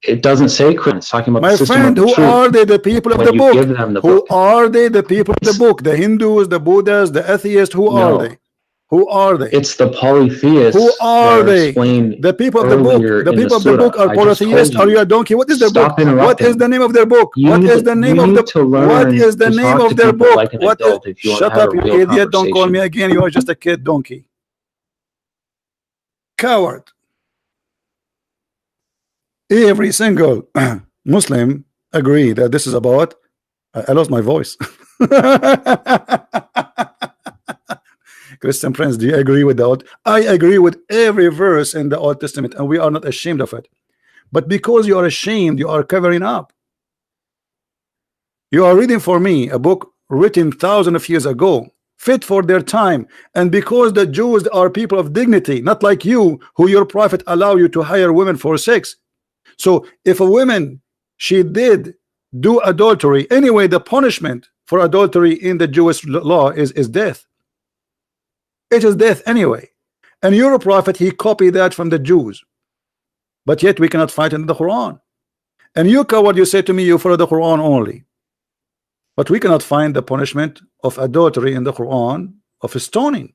It doesn't say Christian. It's talking about my friend. Who are they? The people of the book. Who are they? The people of the book. The Hindus, the Buddhas, the atheists. Who are they? Who are they? It's the polytheists. Who are they? The people of the book. The people of the book are polytheists. Are you a donkey? What is their book? What is the name of their book? What is the name of the? What is the name of their book? What is? Shut up, you idiot! Don't call me again. You are just a kid donkey. Coward. Every single Muslim agree that this is about. I lost my voice. Christian friends, do you agree with that? I agree with every verse in the Old Testament, and we are not ashamed of it. But because you are ashamed, you are covering up. You are reading for me a book written thousands of years ago, fit for their time, and because the Jews are people of dignity, not like you, who your prophet allow you to hire women for sex. So if a woman, she did do adultery, anyway, the punishment for adultery in the Jewish law is death. It is death anyway. And your prophet, he copied that from the Jews. But yet we cannot find it in the Quran. And you coward, you say to me, you follow the Quran only. But we cannot find the punishment of adultery in the Quran of stoning.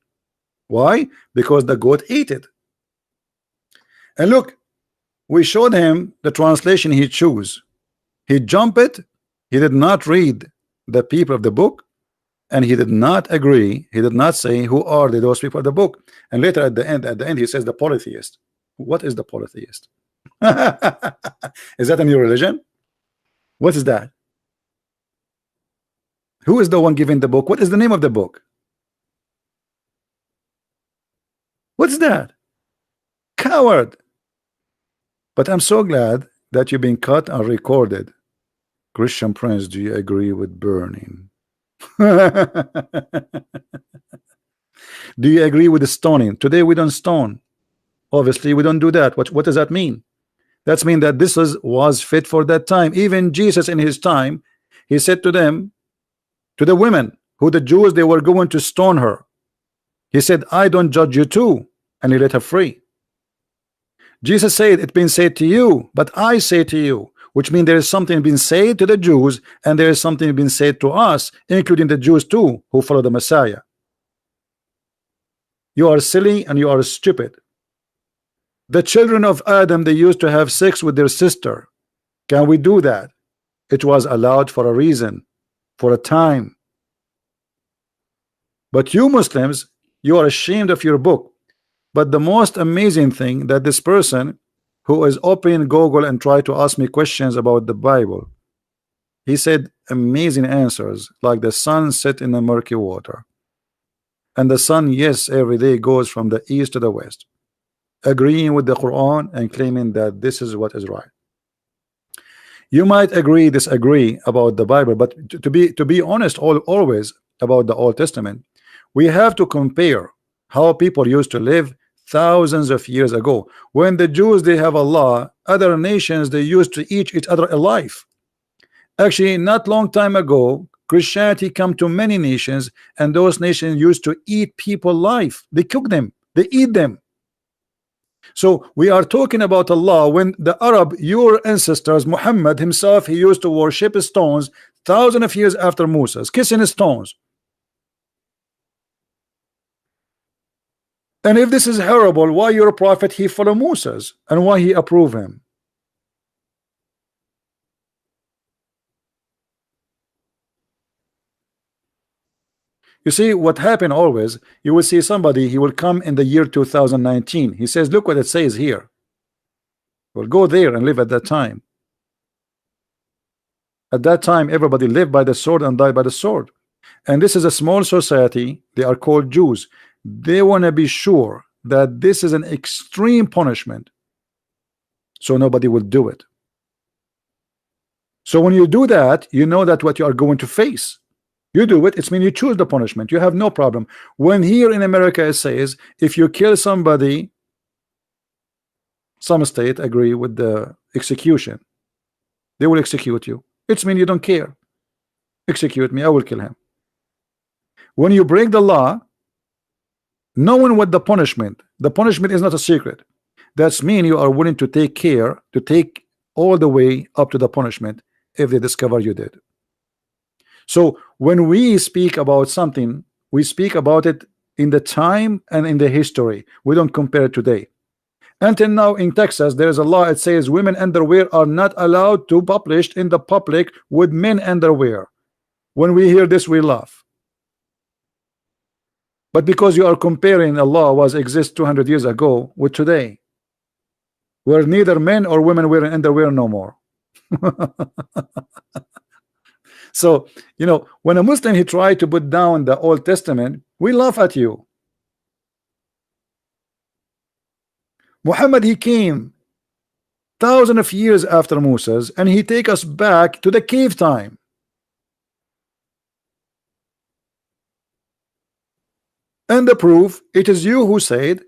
Why? Because the goat ate it. And look, we showed him the translation he chose. He jumped it. He did not read the people of the book, and he did not agree. He did not say who are those people of the book. And later at the end, he says the polytheist. What is the polytheist? Is that a new religion? What is that? Who is the one giving the book? What is the name of the book? What's that? Coward. But I'm so glad that you've been cut and recorded. Christian Prince, do you agree with burning? Do you agree with the stoning? Today we don't stone. Obviously we don't do that. What does that mean? That means that this was fit for that time. Even Jesus in his time, he said to them, to the women who the Jews, they were going to stone her, he said, I don't judge you too, and he let her free. Jesus said, it's been said to you, but I say to you, which means there is something been said to the Jews, and there is something been said to us, including the Jews too, who follow the Messiah. You are silly and you are stupid. The children of Adam, they used to have sex with their sister. Can we do that? It was allowed for a reason, for a time. But you Muslims, you are ashamed of your book. But the most amazing thing that this person who is opening Google and try to ask me questions about the Bible, he said amazing answers, like the sun set in the murky water. And the sun, yes, every day goes from the east to the west, agreeing with the Quran and claiming that this is what is right. You might agree, disagree about the Bible, but to be honest, always about the Old Testament, we have to compare how people used to live thousands of years ago. When the Jews, they have a law, other nations, they used to eat each other alive. Actually, not long time ago, Christianity come to many nations, and those nations used to eat people alive. They cook them, they eat them. So we are talking about Allah when the Arab, your ancestors, Muhammad himself, he used to worship stones thousands of years after Moses, kissing stones. And if this is horrible, why your prophet he follow Moses and why he approve him? You see what happened always, you will see somebody, he will come in the year 2019. He says, look what it says here. We'll go there and live at that time. At that time, everybody lived by the sword and died by the sword. And this is a small society. They are called Jews. They want to be sure that this is an extreme punishment, so nobody will do it. So when you do that, you know that what you are going to face. You do it, it's mean you choose the punishment. You have no problem. When here in America it says, if you kill somebody, some state agree with the execution, they will execute you. It's mean you don't care. Execute me, I will kill him. When you break the law, knowing what the punishment is not a secret. That's mean you are willing to take care, to take all the way up to the punishment if they discover you did. So when we speak about something, we speak about it in the time and in the history. We don't compare it today. Until now in Texas, there is a law. It says women underwear are not allowed to published in the public with men underwear. When we hear this, we laugh. But because you are comparing a law was exist 200 years ago with today, where neither men or women wearing underwear no more. So, you know, when a Muslim he tried to put down the Old Testament, we laugh at you. Muhammad, he came thousands of years after Moses, and he take us back to the cave time. And the proof, it is you who said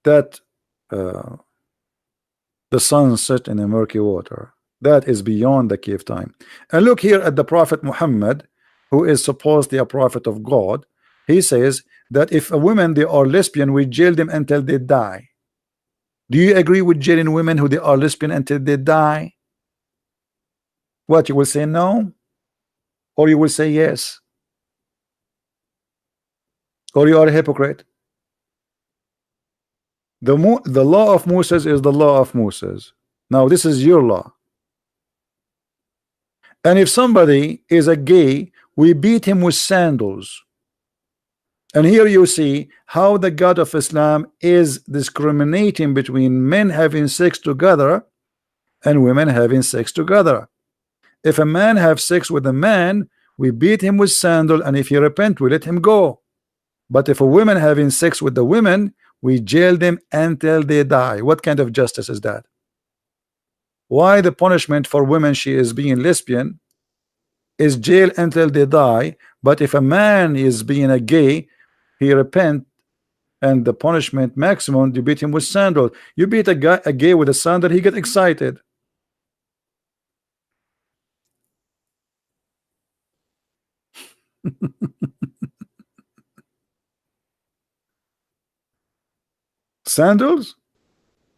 that the sun set in a murky water. That is beyond the cave time. And look here at the Prophet Muhammad, who is supposedly a prophet of God. He says that if a woman they are lesbian, we jail them until they die. Do you agree with jailing women who they are lesbian until they die? What, you will say no? Or you will say yes? Or you are a hypocrite? The law of Moses is the law of Moses. Now this is your law. And if somebody is a gay, we beat him with sandals. And here you see how the God of Islam is discriminating between men having sex together and women having sex together. If a man have sex with a man, we beat him with sandal, and if he repent, we let him go. But if a woman having sex with the women, we jail them until they die. What kind of justice is that? Why the punishment for women she is being lesbian is jail until they die, but if a man is being a gay, he repent, and the punishment maximum, you beat him with sandal. You beat a gay with a sandal, he get excited. Sandals,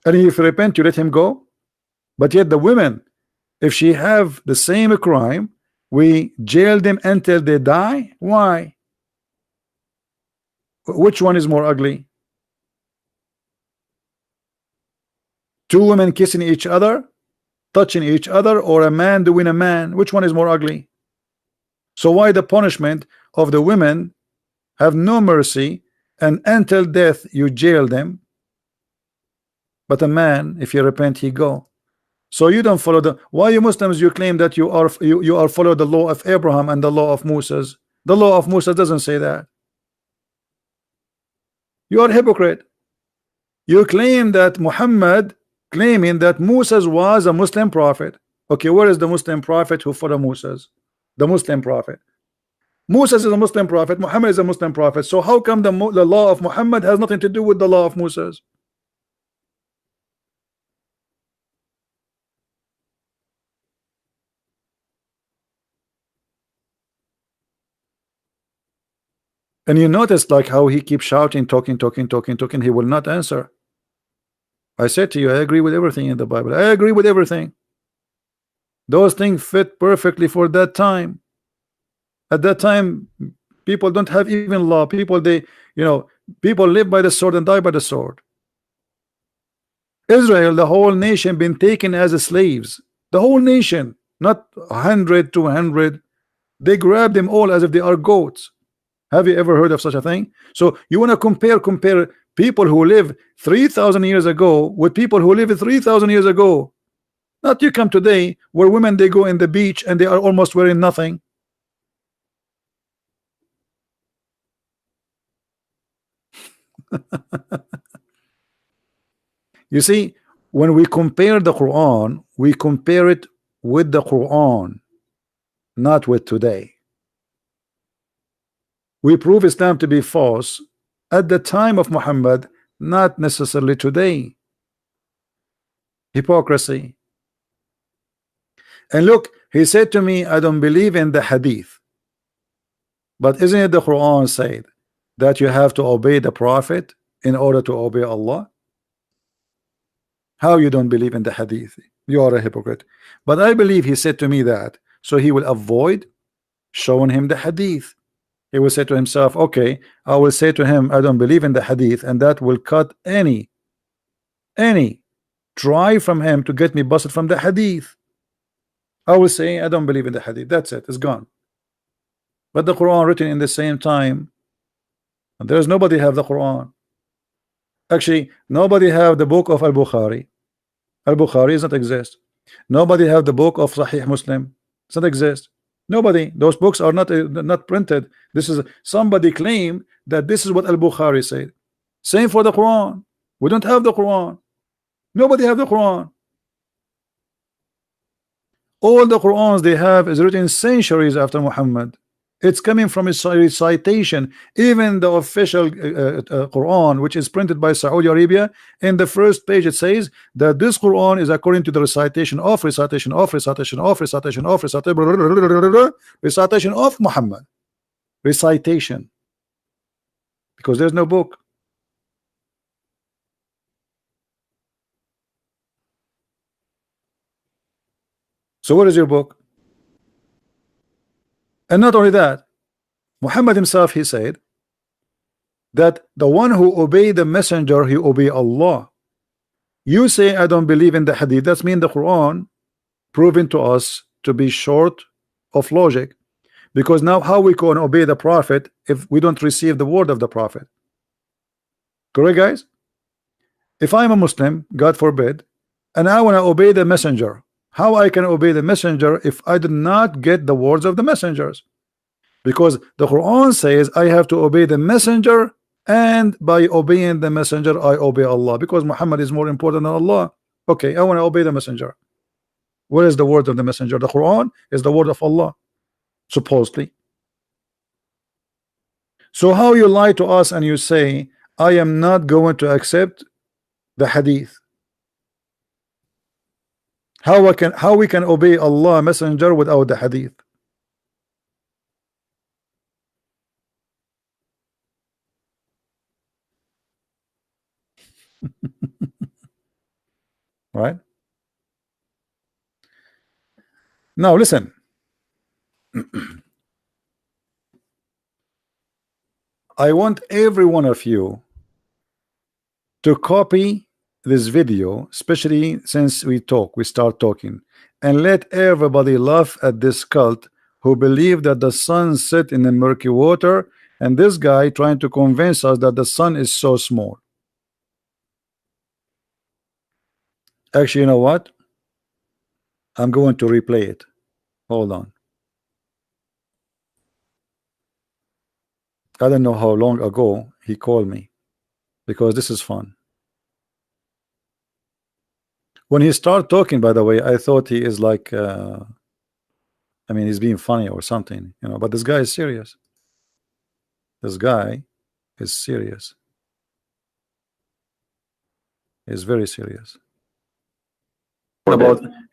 and if you repent, you let him go. But yet the women, if she have the same crime, we jail them until they die. Why? Which one is more ugly? Two women kissing each other, touching each other, or a man doing a man? Which one is more ugly? So why the punishment of the women have no mercy, and until death you jail them, but a man, if you repent, he go? So you don't follow the, why you Muslims you claim that you are follow the law of Abraham and the law of Moses? The law of Moses doesn't say that. You are a hypocrite. You claim that Muhammad claiming that Moses was a Muslim prophet. Okay, where is the Muslim prophet who followed Moses? The Muslim prophet. Moses is a Muslim prophet. Muhammad is a Muslim prophet. So how come the law of Muhammad has nothing to do with the law of Moses? And you notice like how he keeps shouting, talking, he will not answer. I said to you, I agree with everything in the Bible. I agree with everything. Those things fit perfectly for that time. At that time, people don't have even law. People, people live by the sword and die by the sword. Israel, the whole nation, been taken as slaves. The whole nation, not 100, 200. They grab them all as if they are goats. Have you ever heard of such a thing? So you want to compare people who live 3,000 years ago with people who live 3,000 years ago. Not you come today where women, they go in the beach and they are almost wearing nothing. You see, when we compare the Quran, we compare it with the Quran, not with today. We prove Islam to be false at the time of Muhammad, not necessarily today. Hypocrisy. And look, he said to me, I don't believe in the hadith. But isn't it the Quran said that you have to obey the Prophet in order to obey Allah? How you don't believe in the hadith? You are a hypocrite. But I believe he said to me that so he will avoid showing him the hadith. He will say to himself, okay, I will say to him, I don't believe in the hadith, and that will cut any try from him to get me busted from the hadith. I will say, I don't believe in the hadith. That's it, it's gone. But the Quran written in the same time, and there's nobody have the Quran. Actually, nobody have the book of Al-Bukhari. Al-Bukhari does not exist. Nobody have the book of Sahih Muslim. Does not exist. Nobody. Those books are not printed. This is somebody claim that this is what Al-Bukhari said. Same for the Quran. We don't have the Quran. Nobody have the Quran. All the Qurans they have is written centuries after Muhammad. It's coming from his recitation. Even the official Quran, which is printed by Saudi Arabia, in the first page it says that this Quran is according to the recitation of Muhammad. Recitation, because there's no book. So what is your book? And not only that, Muhammad himself, he said that the one who obey the messenger, he obey Allah. You say I don't believe in the hadith. That's mean the Quran proven to us to be short of logic, because now how we can obey the prophet if we don't receive the word of the prophet? Correct, guys? If I'm a Muslim, God forbid, and I want to obey the messenger, how I can obey the messenger if I did not get the words of the messengers? Because the Quran says I have to obey the messenger, and by obeying the messenger I obey Allah, because Muhammad is more important than Allah. Okay, I want to obey the messenger. Where is the word of the messenger? The Quran is the word of Allah, supposedly. So how you lie to us and you say I am not going to accept the hadith? How we can obey Allah messenger without the hadith? Right? Now listen. I want every one of you to copy this video, especially since we start talking, and let everybody laugh at this cult who believe that the sun set in the murky water, and this guy trying to convince us that the sun is so small. Actually, you know what? I'm going to replay it. Hold on. I don't know how long ago he called me, because this is fun. When he started talking, by the way, I thought he is like, I mean, he's being funny or something, you know. But this guy is serious. This guy is serious. He's very serious.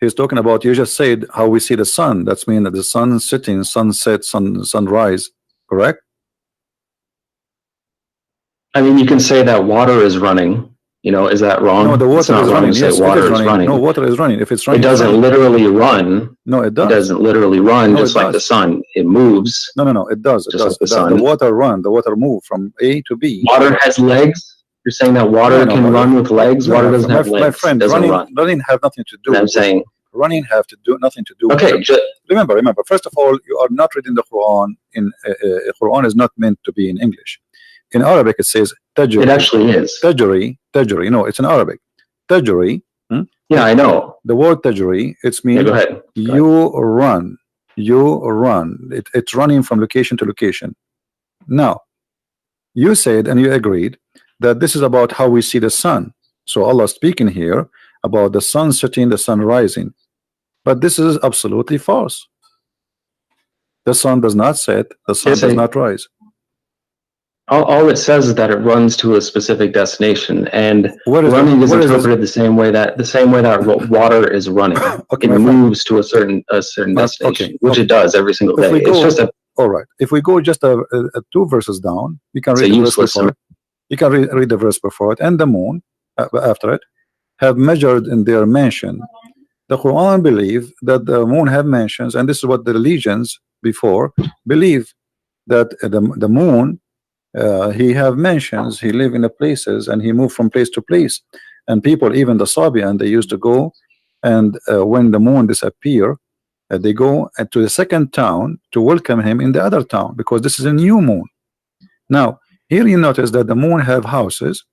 He's talking about, you just said how we see the sun. That's mean that the sun setting, sunset, sunrise, correct? I mean, you can say that water is running. You know, is that wrong? No, the water is running. Yes, water is running. No, water is running. If it's running, it doesn't literally run. No, it does. It doesn't literally run, just like the sun. It moves. No, it does. It does. Like the sun. The water run. The water move from A to B. Water has legs. You're saying that water can run with legs. Water doesn't have legs. My friend, running have nothing to do. And I'm saying running have to do nothing to do. Okay. Remember. First of all, you are not reading the Quran. Quran is not meant to be in English. In Arabic, it says tajri. It actually is. Tajri. No, it's in Arabic. Tajri. Yeah, I know. The word tajri, it's mean go ahead. You run. It's running from location to location. Now, you said and you agreed that this is about how we see the sun. So Allah speaking here about the sun setting, the sun rising. But this is absolutely false. The sun does not set, the sun does not rise. All it says is that it runs to a specific destination, and running is interpreted the same way that water is running. Okay, it moves to a certain destination, which it does every single day. It's just all right. If we go just two verses down, you can read the verse before it. You can read the verse before it, and the moon after it have measured in their mansion. The Quran believe that the moon have mansions, and this is what the religions before believe, that the moon. He have mansions, he live in the places, and he moved from place to place. And people, even the Sabian, they used to go, and when the moon disappear, they go to the second town to welcome him in the other town, because this is a new moon. Now, here you notice that the moon have houses,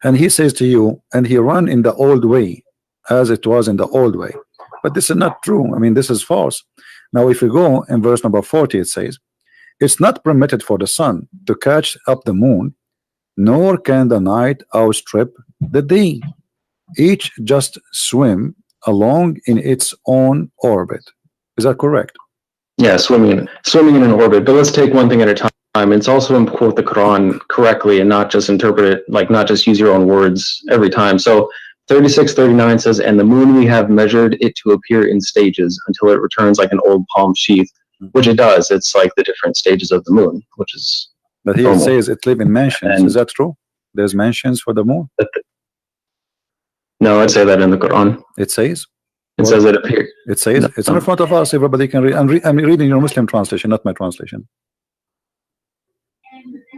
and he says to you, and he run in the old way, as it was in the old way. But this is not true. I mean, this is false. Now, if we go in verse number 40, it says, it's not permitted for the sun to catch up the moon, nor can the night outstrip the day. Each just swim along in its own orbit. Is that correct? Yeah, swimming in an orbit. But let's take one thing at a time. It's also important to quote the Quran correctly and not just interpret it, like not just use your own words every time. So 36:39 says, and the moon we have measured it to appear in stages until it returns like an old palm sheath. Which it does. It's like the different stages of the moon, which is. But here it says it live in mansions. And is that true? There's mansions for the moon. No, I'd say that in the Quran. It says. It says it appears. It says it's in front of us. Everybody can read. I'm reading your Muslim translation, not my translation.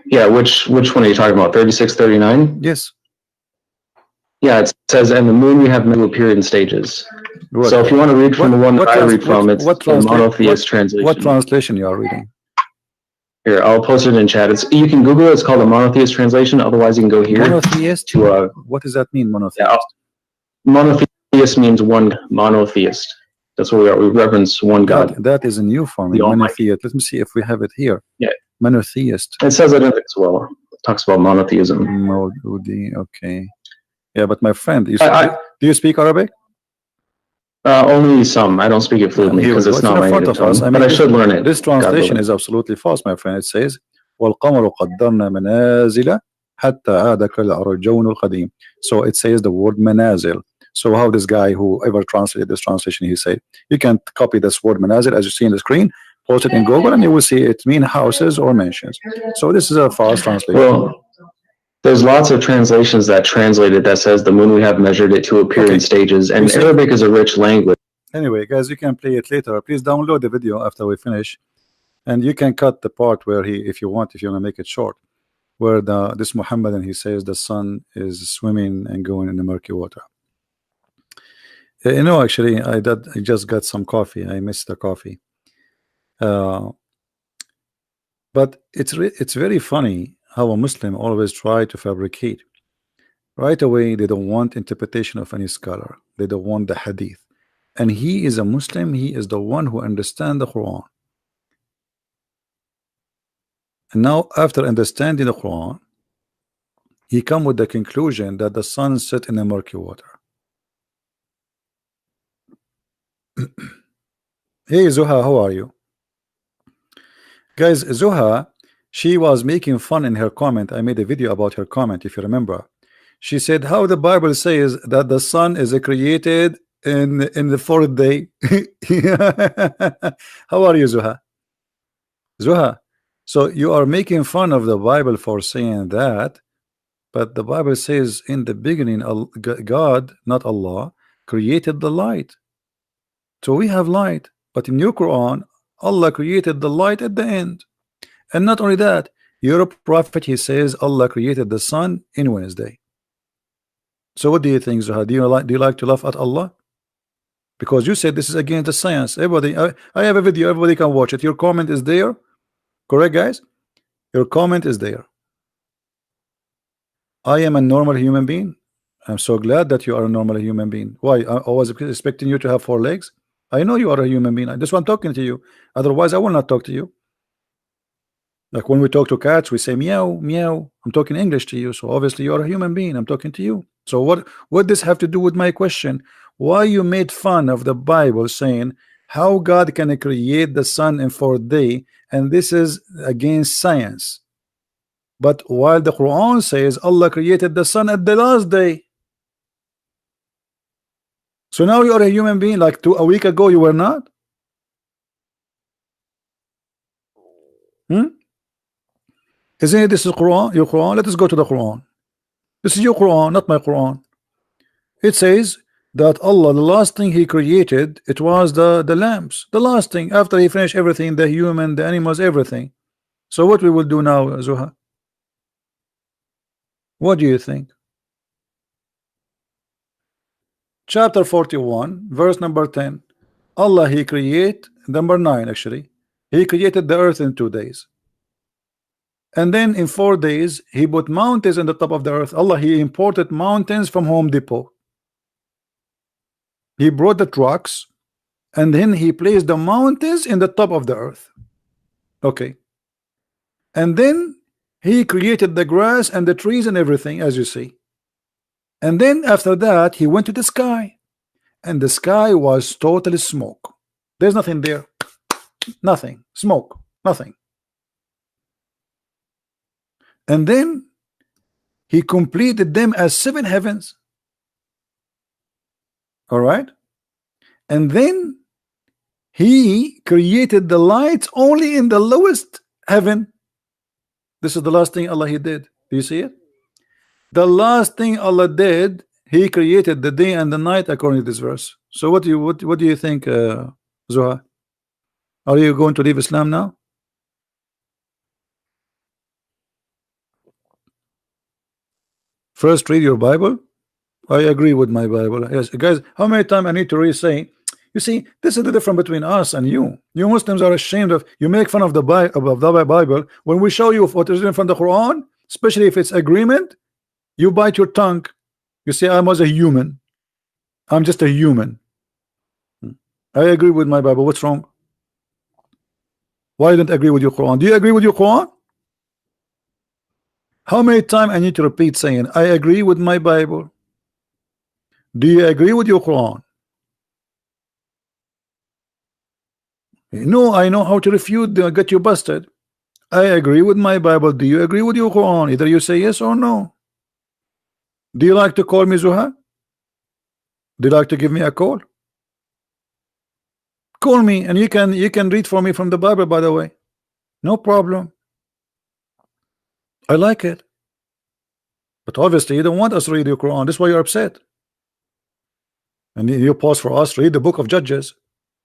Yeah, which one are you talking about? 36:39. Yes. Yeah, it says, and the moon we have will appear in stages. What? So if you want to read from the one that I read from, it's the monotheist translation. What translation you are reading? Here, I'll post it in chat. It's you can Google it. It's called a monotheist translation. Otherwise, you can go here. Monotheist? To what does that mean, monotheist? Yeah, monotheist means one monotheist. That's what we are. We reverence one God. That is a new form. Monotheist. Let me see if we have it here. Yeah. Monotheist. It says it in it as well. It talks about monotheism. Okay. Yeah, but my friend, do you speak Arabic? Only some. I don't speak it fluently because it's not my native tongue, but I should learn it. This translation is absolutely false, my friend. It says, وَالْقَمَرُ قَدَّرْنَا مَنَازِلَ حَتَّى عَادَ كَالْأَرْجَوْنُ الْقَدِيمِ. So it says the word manazil. So how this guy, whoever translated this translation, he said, you can copy this word manazil as you see on the screen, post it in Google, and you will see it mean houses or mansions. So this is a false translation. Well, there's lots of translations that translate it that says the moon we have measured it to appear in stages, and Arabic is a rich language. Anyway, guys, you can play it later. Please download the video after we finish, and you can cut the part where if you want to make it short, where this Muhammadan, he says the sun is swimming and going in the murky water. You know, actually, I just got some coffee. I missed the coffee. But it's very funny how a Muslim always try to fabricate. Right away, they don't want interpretation of any scholar. They don't want the hadith. And he is a Muslim. He is the one who understands the Quran. And now, after understanding the Quran, he come with the conclusion that the sun set in the murky water. Hey Zuha, how are you? Guys, Zuha, she was making fun in her comment. I made a video about her comment, if you remember. She said how the Bible says that the sun is created in the fourth day. How are you, Zuha? Zuha, so you are making fun of the Bible for saying that, but the Bible says in the beginning, God, not Allah, created the light. So we have light, but in your Quran, Allah created the light at the end. And not only that, your prophet, he says Allah created the sun in Wednesday. So what do you think, Zuha? Do you like to laugh at Allah? Because you said this is against the science. Everybody, I have a video, everybody can watch it. Your comment is there. Correct, guys? Your comment is there. I am a normal human being. I'm so glad that you are a normal human being. Why? I was expecting you to have 4 legs. I know you are a human being. That's why I'm talking to you. Otherwise, I will not talk to you. Like when we talk to cats, we say meow, meow. I'm talking English to you, so obviously you are a human being. I'm talking to you. So what does have to do with my question? Why you made fun of the Bible saying how God can create the sun in 4th day, and this is against science? But while the Quran says Allah created the sun at the last day. So now you are a human being, like a week ago you were not? Isn't it this is Quran? Your Quran? Let us go to the Quran. This is your Quran, not my Quran. It says that Allah, the last thing he created, it was the lamps. The last thing, after he finished everything, the human, the animals, everything. So what we will do now, Zuha? What do you think? Chapter 41, verse number 10. Allah, he create, number 9 actually. He created the earth in 2 days. And then in 4 days, he put mountains in the top of the earth. Allah, he imported mountains from Home Depot. He brought the trucks, and then he placed the mountains in the top of the earth. Okay. And then he created the grass and the trees and everything, as you see. And then after that, he went to the sky. And the sky was totally smoke. There's nothing there. Nothing. Smoke. Nothing. And then he completed them as 7 heavens. All right. And then he created the lights only in the lowest heaven. This is the last thing Allah he did. Do you see it? The last thing Allah did, he created the day and the night according to this verse. So what do you think, Zuha? Are you going to leave Islam now? First, read your Bible. I agree with my Bible. Yes, guys, how many times I need to re-say? You see, this is the difference between us and you. You Muslims are ashamed of, you make fun of the Bible. When we show you what is in from the Quran, especially if it's agreement, you bite your tongue. You say, I was a human. I'm just a human. I agree with my Bible. What's wrong? Why don't I agree with your Quran? Do you agree with your Quran? How many times I need to repeat saying, I agree with my Bible? Do you agree with your Quran? No, I know how to refute, get you busted. I agree with my Bible. Do you agree with your Quran? Either you say yes or no. Do you like to call me Zuha? Do you like to give me a call? Call me, and you can read for me from the Bible, by the way. No problem. I like it. But obviously you don't want us to read your Quran. That's why you're upset. And you pause for us, read the book of Judges.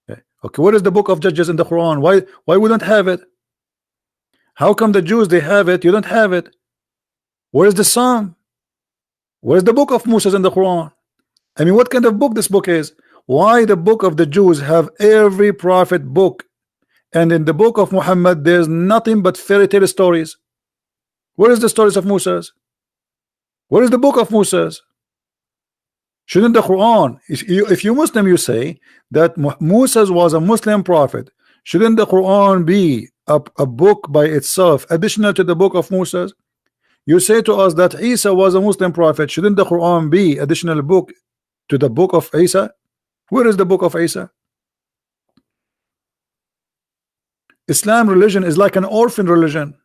Okay, what is the book of Judges in the Quran? Why we don't have it? How come the Jews they have it, you don't have it? Where's the Psalm? Where's the book of Moses in the Quran? I mean, what kind of book this book is? Why the book of the Jews have every prophet book, and in the book of Muhammad there's nothing but fairy tale stories? Where is the stories of Moses? Where is the book of Moses? Shouldn't the Quran, if you Muslim, you say that Moses was a Muslim prophet, shouldn't the Quran be a book by itself additional to the book of Moses? You say to us that Isa was a Muslim prophet, shouldn't the Quran be additional book to the book of Isa? Where is the book of Isa? Islam religion is like an orphan religion.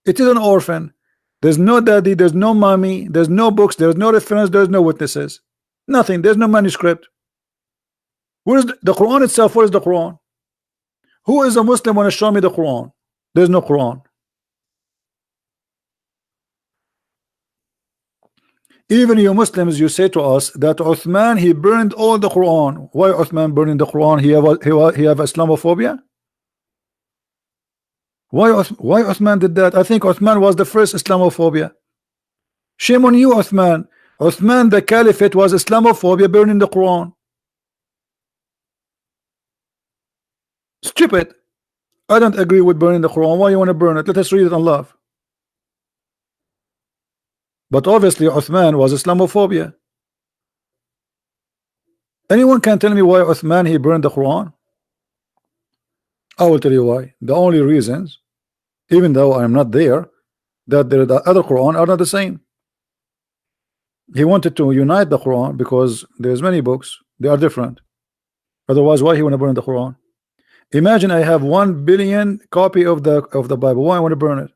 It is an orphan. There's no daddy, there's no mommy, there's no books, there's no reference, there's no witnesses, nothing. There's no manuscript. Where is the Quran itself? Where is the Quran? Who is a Muslim want to show me the Quran? There's no Quran. Even you Muslims, you say to us that Uthman, he burned all the Quran. Why Uthman burning the Quran? He have Islamophobia? Why Uthman did that? I think Uthman was the first Islamophobia. Shame on you, Uthman. Uthman, the caliphate, was Islamophobia, burning the Quran. Stupid. I don't agree with burning the Quran. Why you want to burn it? Let us read it and love. But obviously Uthman was Islamophobia. Anyone can tell me why Uthman he burned the Quran? I will tell you why. The only reasons, even though I am not there, that the other Quran are not the same. He wanted to unite the Quran because there's many books, they are different. Otherwise, why he want to burn the Quran? Imagine I have 1 billion copy of the Bible. Why I want to burn it?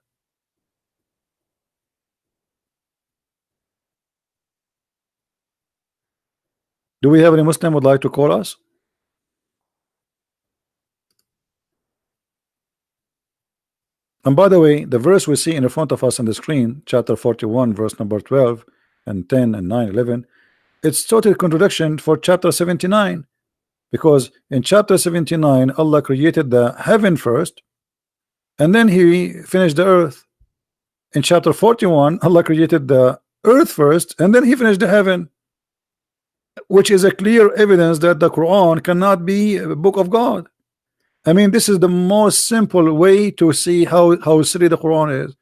Do we have any Muslim would like to call us? And by the way, the verse we see in front of us on the screen, chapter 41, verse number 12 and 10 and 9, 11, it's total contradiction for chapter 79, because in chapter 79 Allah created the heaven first and then he finished the earth. In chapter 41 Allah created the earth first and then he finished the heaven, which is a clear evidence that the Quran cannot be a book of God. I mean, this is the most simple way to see how silly the Quran is.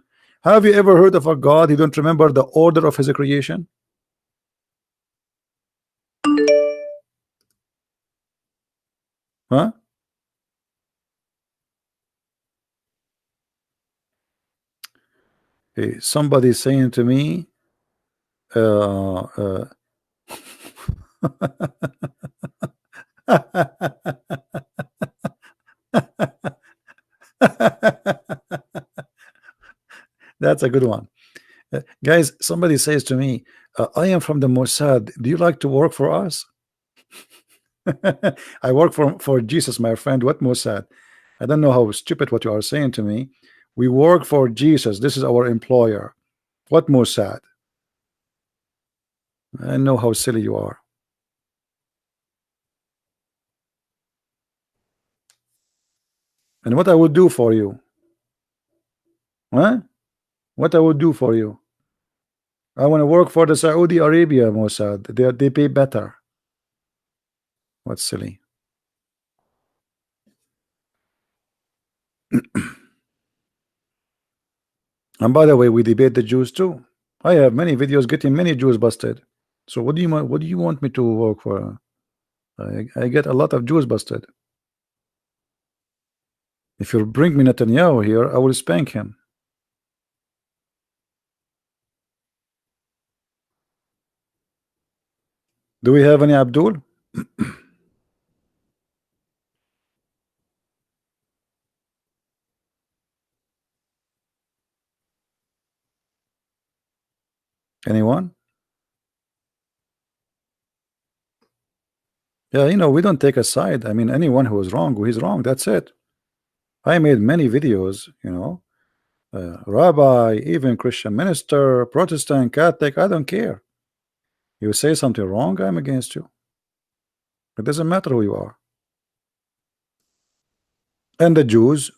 Have you ever heard of a God who don't remember the order of his creation? Huh? Hey, somebody saying to me, that's a good one. Guys, somebody says to me, I am from the Mossad. Do you like to work for us? I work for Jesus, my friend. What Mossad? I don't know how stupid what you are saying to me. We work for Jesus. This is our employer. What Mossad? I know how silly you are. And what I would do for you? Huh? What I would do for you? I want to work for the Saudi Arabia Mossad. They pay better. What's silly? And by the way, we debate the Jews too. I have many videos getting many Jews busted. So what do you want me to work for? I get a lot of Jews busted. If you bring me Netanyahu here, I will spank him. Do we have any Abdul? Anyone? Yeah, you know, we don't take a side. I mean, anyone who is wrong, he's wrong. That's it. I made many videos, you know, rabbi, even Christian minister, Protestant, Catholic, I don't care. You say something wrong, I'm against you. It doesn't matter who you are. And the Jews,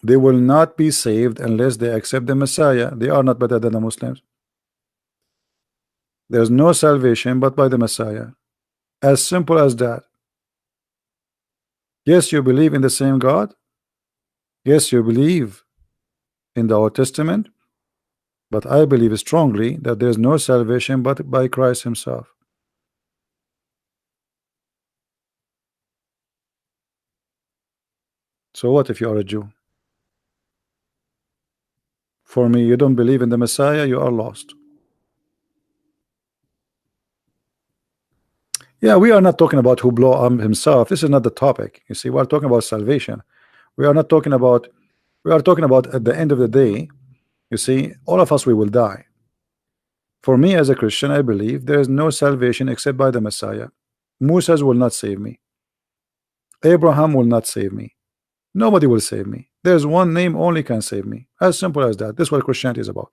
they will not be saved unless they accept the Messiah. They are not better than the Muslims. There's no salvation but by the Messiah. As simple as that. Yes, you believe in the same God. Yes, you believe in the Old Testament. But I believe strongly that there's no salvation but by Christ himself. So what if you are a Jew? For me, you don't believe in the Messiah, you are lost. Yeah, we are not talking about who blow up himself. This is not the topic. You see, we're talking about salvation. We are not talking about, we are talking about at the end of the day, you see, all of us, we will die. For me as a Christian, I believe there is no salvation except by the Messiah. Moses will not save me. Abraham will not save me. Nobody will save me. There's one name only can save me. As simple as that. This is what Christianity is about.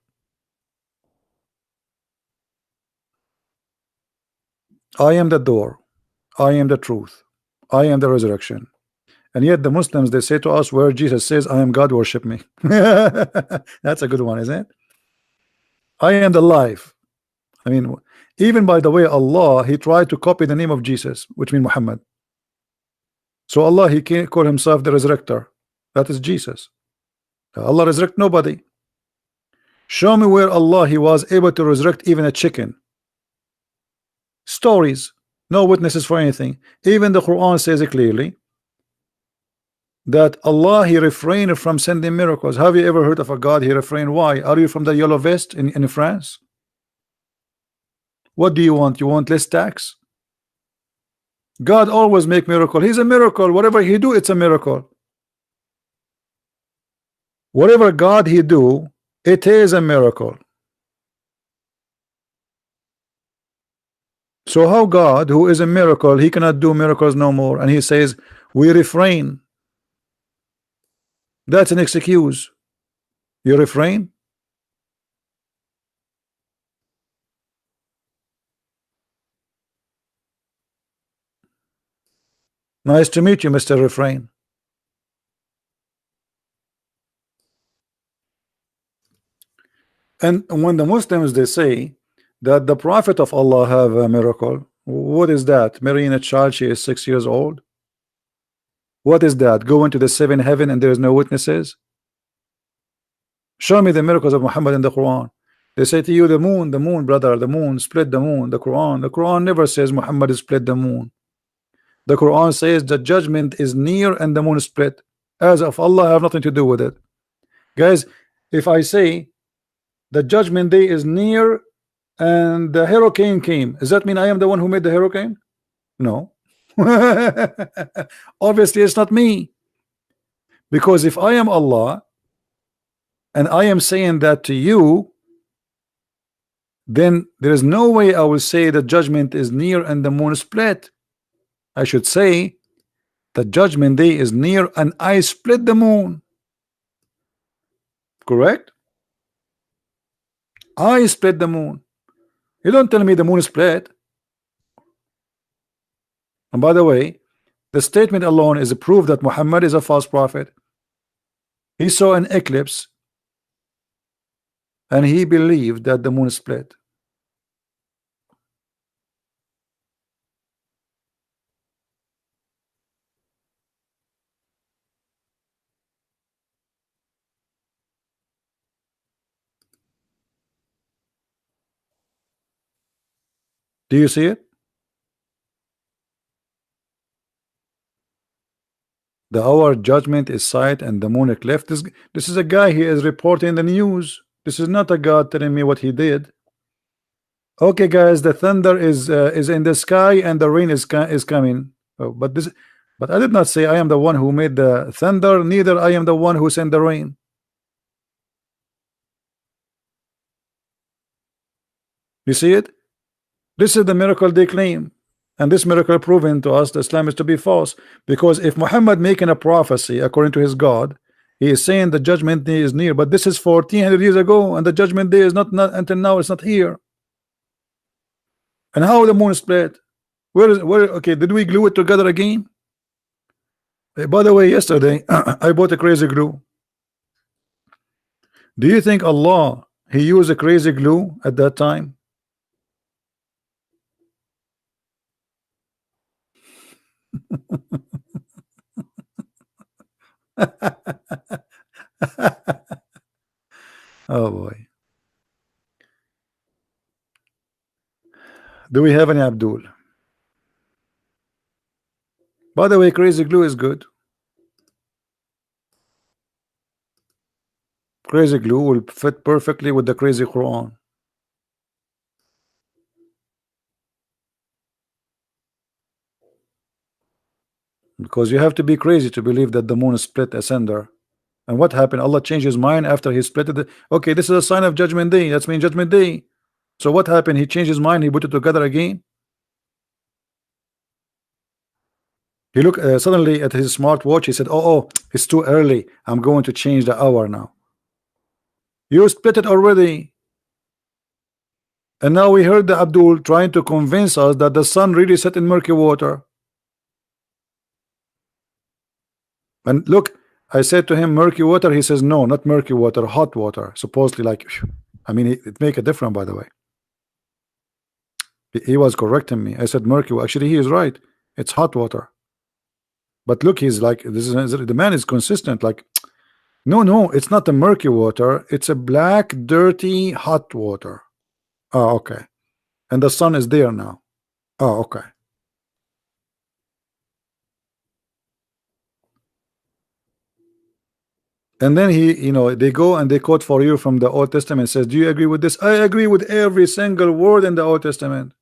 I am the door. I am the truth. I am the resurrection. And yet the Muslims, they say to us, where Jesus says, I am God, worship me. That's a good one, isn't it? I am the life. I mean, even by the way, Allah, he tried to copy the name of Jesus, which means Muhammad. So Allah, he can't call himself the resurrector. That is Jesus. Allah resurrect nobody. Show me where Allah, he was able to resurrect even a chicken. Stories, no witnesses for anything. Even the Quran says it clearly that Allah, he refrained from sending miracles. Have you ever heard of a God he refrained? Why? Are you from the yellow vest in France? What do you want? You want less tax? God always make miracle. He's a miracle. Whatever he do, it's a miracle. Whatever God he do, it is a miracle. So how God, who is a miracle, he cannot do miracles no more, and he says we refrain? That's an excuse. You refrain? Nice to meet you, Mr. Refrain. And when the Muslims, they say that the Prophet of Allah have a miracle, what is that? Marrying a child, she is 6 years old. What is that? Go into the seventh heaven and there is no witnesses? Show me the miracles of Muhammad in the Quran. They say to you, the moon, brother, the moon, split the moon. The Quran never says Muhammad split the moon. The Quran says the judgment is near and the moon split. As of Allah, I have nothing to do with it. Guys, if I say the judgment day is near and the hurricane came, does that mean I am the one who made the hurricane? No. Obviously it's not me, because if I am Allah and I am saying that to you, then there is no way I will say the judgment is near and the moon split. I should say the judgment day is near and I split the moon. Correct? I split the moon. You don't tell me the moon split. And by the way, the statement alone is a proof that Muhammad is a false prophet. He saw an eclipse and he believed that the moon split. Do you see it? The hour judgment is sight and the moon eclipse. This is a guy, he is reporting the news. This is not a God telling me what he did. Okay, guys, the thunder is in the sky and the rain is coming. Oh, but I did not say I am the one who made the thunder, neither I am the one who sent the rain. You see it? This is the miracle they claim, and this miracle proven to us that Islam is to be false, because if Muhammad making a prophecy according to his God, he is saying the judgment day is near, but this is 1400 years ago and the judgment day is not until now, it's not here. And how the moon split? Where okay, did we glue it together again? By the way, yesterday I bought a crazy glue. Do you think Allah, he used a crazy glue at that time? Oh boy. Do we have any Abdul? By the way, crazy glue is good. Crazy glue will fit perfectly with the crazy Quran. Because you have to be crazy to believe that the moon is split asunder. And what happened? Allah changed his mind after he split it. Okay, this is a sign of judgment day. That's mean judgment day. So what happened? He changed his mind. He put it together again. He looked suddenly at his smartwatch. He said, oh, it's too early. I'm going to change the hour now. You split it already. And now we heard the Abdul trying to convince us that the sun really set in murky water. And look, I said to him murky water. He says no, not murky water, hot water. Supposedly, like, I mean, it make a difference, by the way. He was correcting me. I said murky. Actually, he is right. It's hot water. But look, he's like, this is the man is consistent. Like, no, it's not the murky water. It's a black, dirty, hot water. Oh, okay. And the sun is there now. Oh, okay. And then they go and they quote for you from the Old Testament. Says, do you agree with this? I agree with every single word in the Old Testament.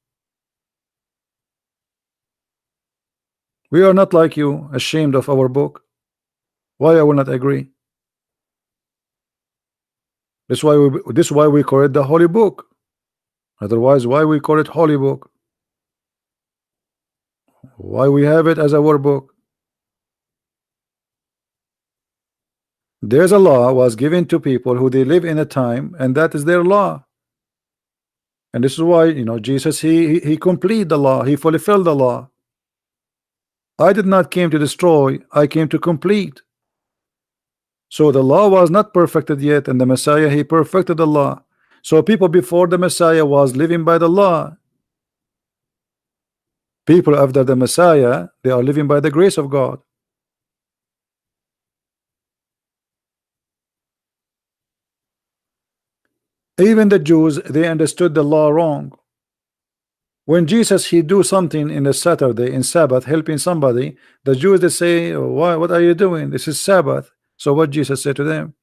We are not like you, ashamed of our book. Why I will not agree? This is why we call it the Holy Book. Otherwise, why we call it Holy Book? Why we have it as our book? There's a law was given to people who they live in a time, and that is their law. And this is why Jesus he complete the law, he fulfilled the law. I did not came to destroy, I came to complete. So the law was not perfected yet, and the Messiah he perfected the law. So people before the Messiah was living by the law. People after the Messiah, they are living by the grace of God. Even the Jews, they understood the law wrong. When Jesus he do something in a Saturday, in Sabbath, helping somebody, the Jews they say, why, what are you doing? This is Sabbath. So what Jesus said to them?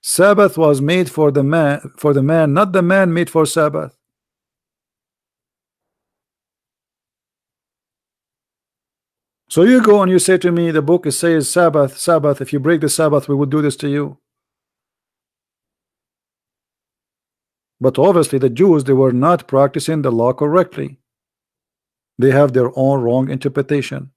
Sabbath was made for the man, not the man made for Sabbath. So you go and you say to me, the book says Sabbath, Sabbath. If you break the Sabbath, we would do this to you. But obviously the Jews, they were not practicing the law correctly. They have their own wrong interpretation.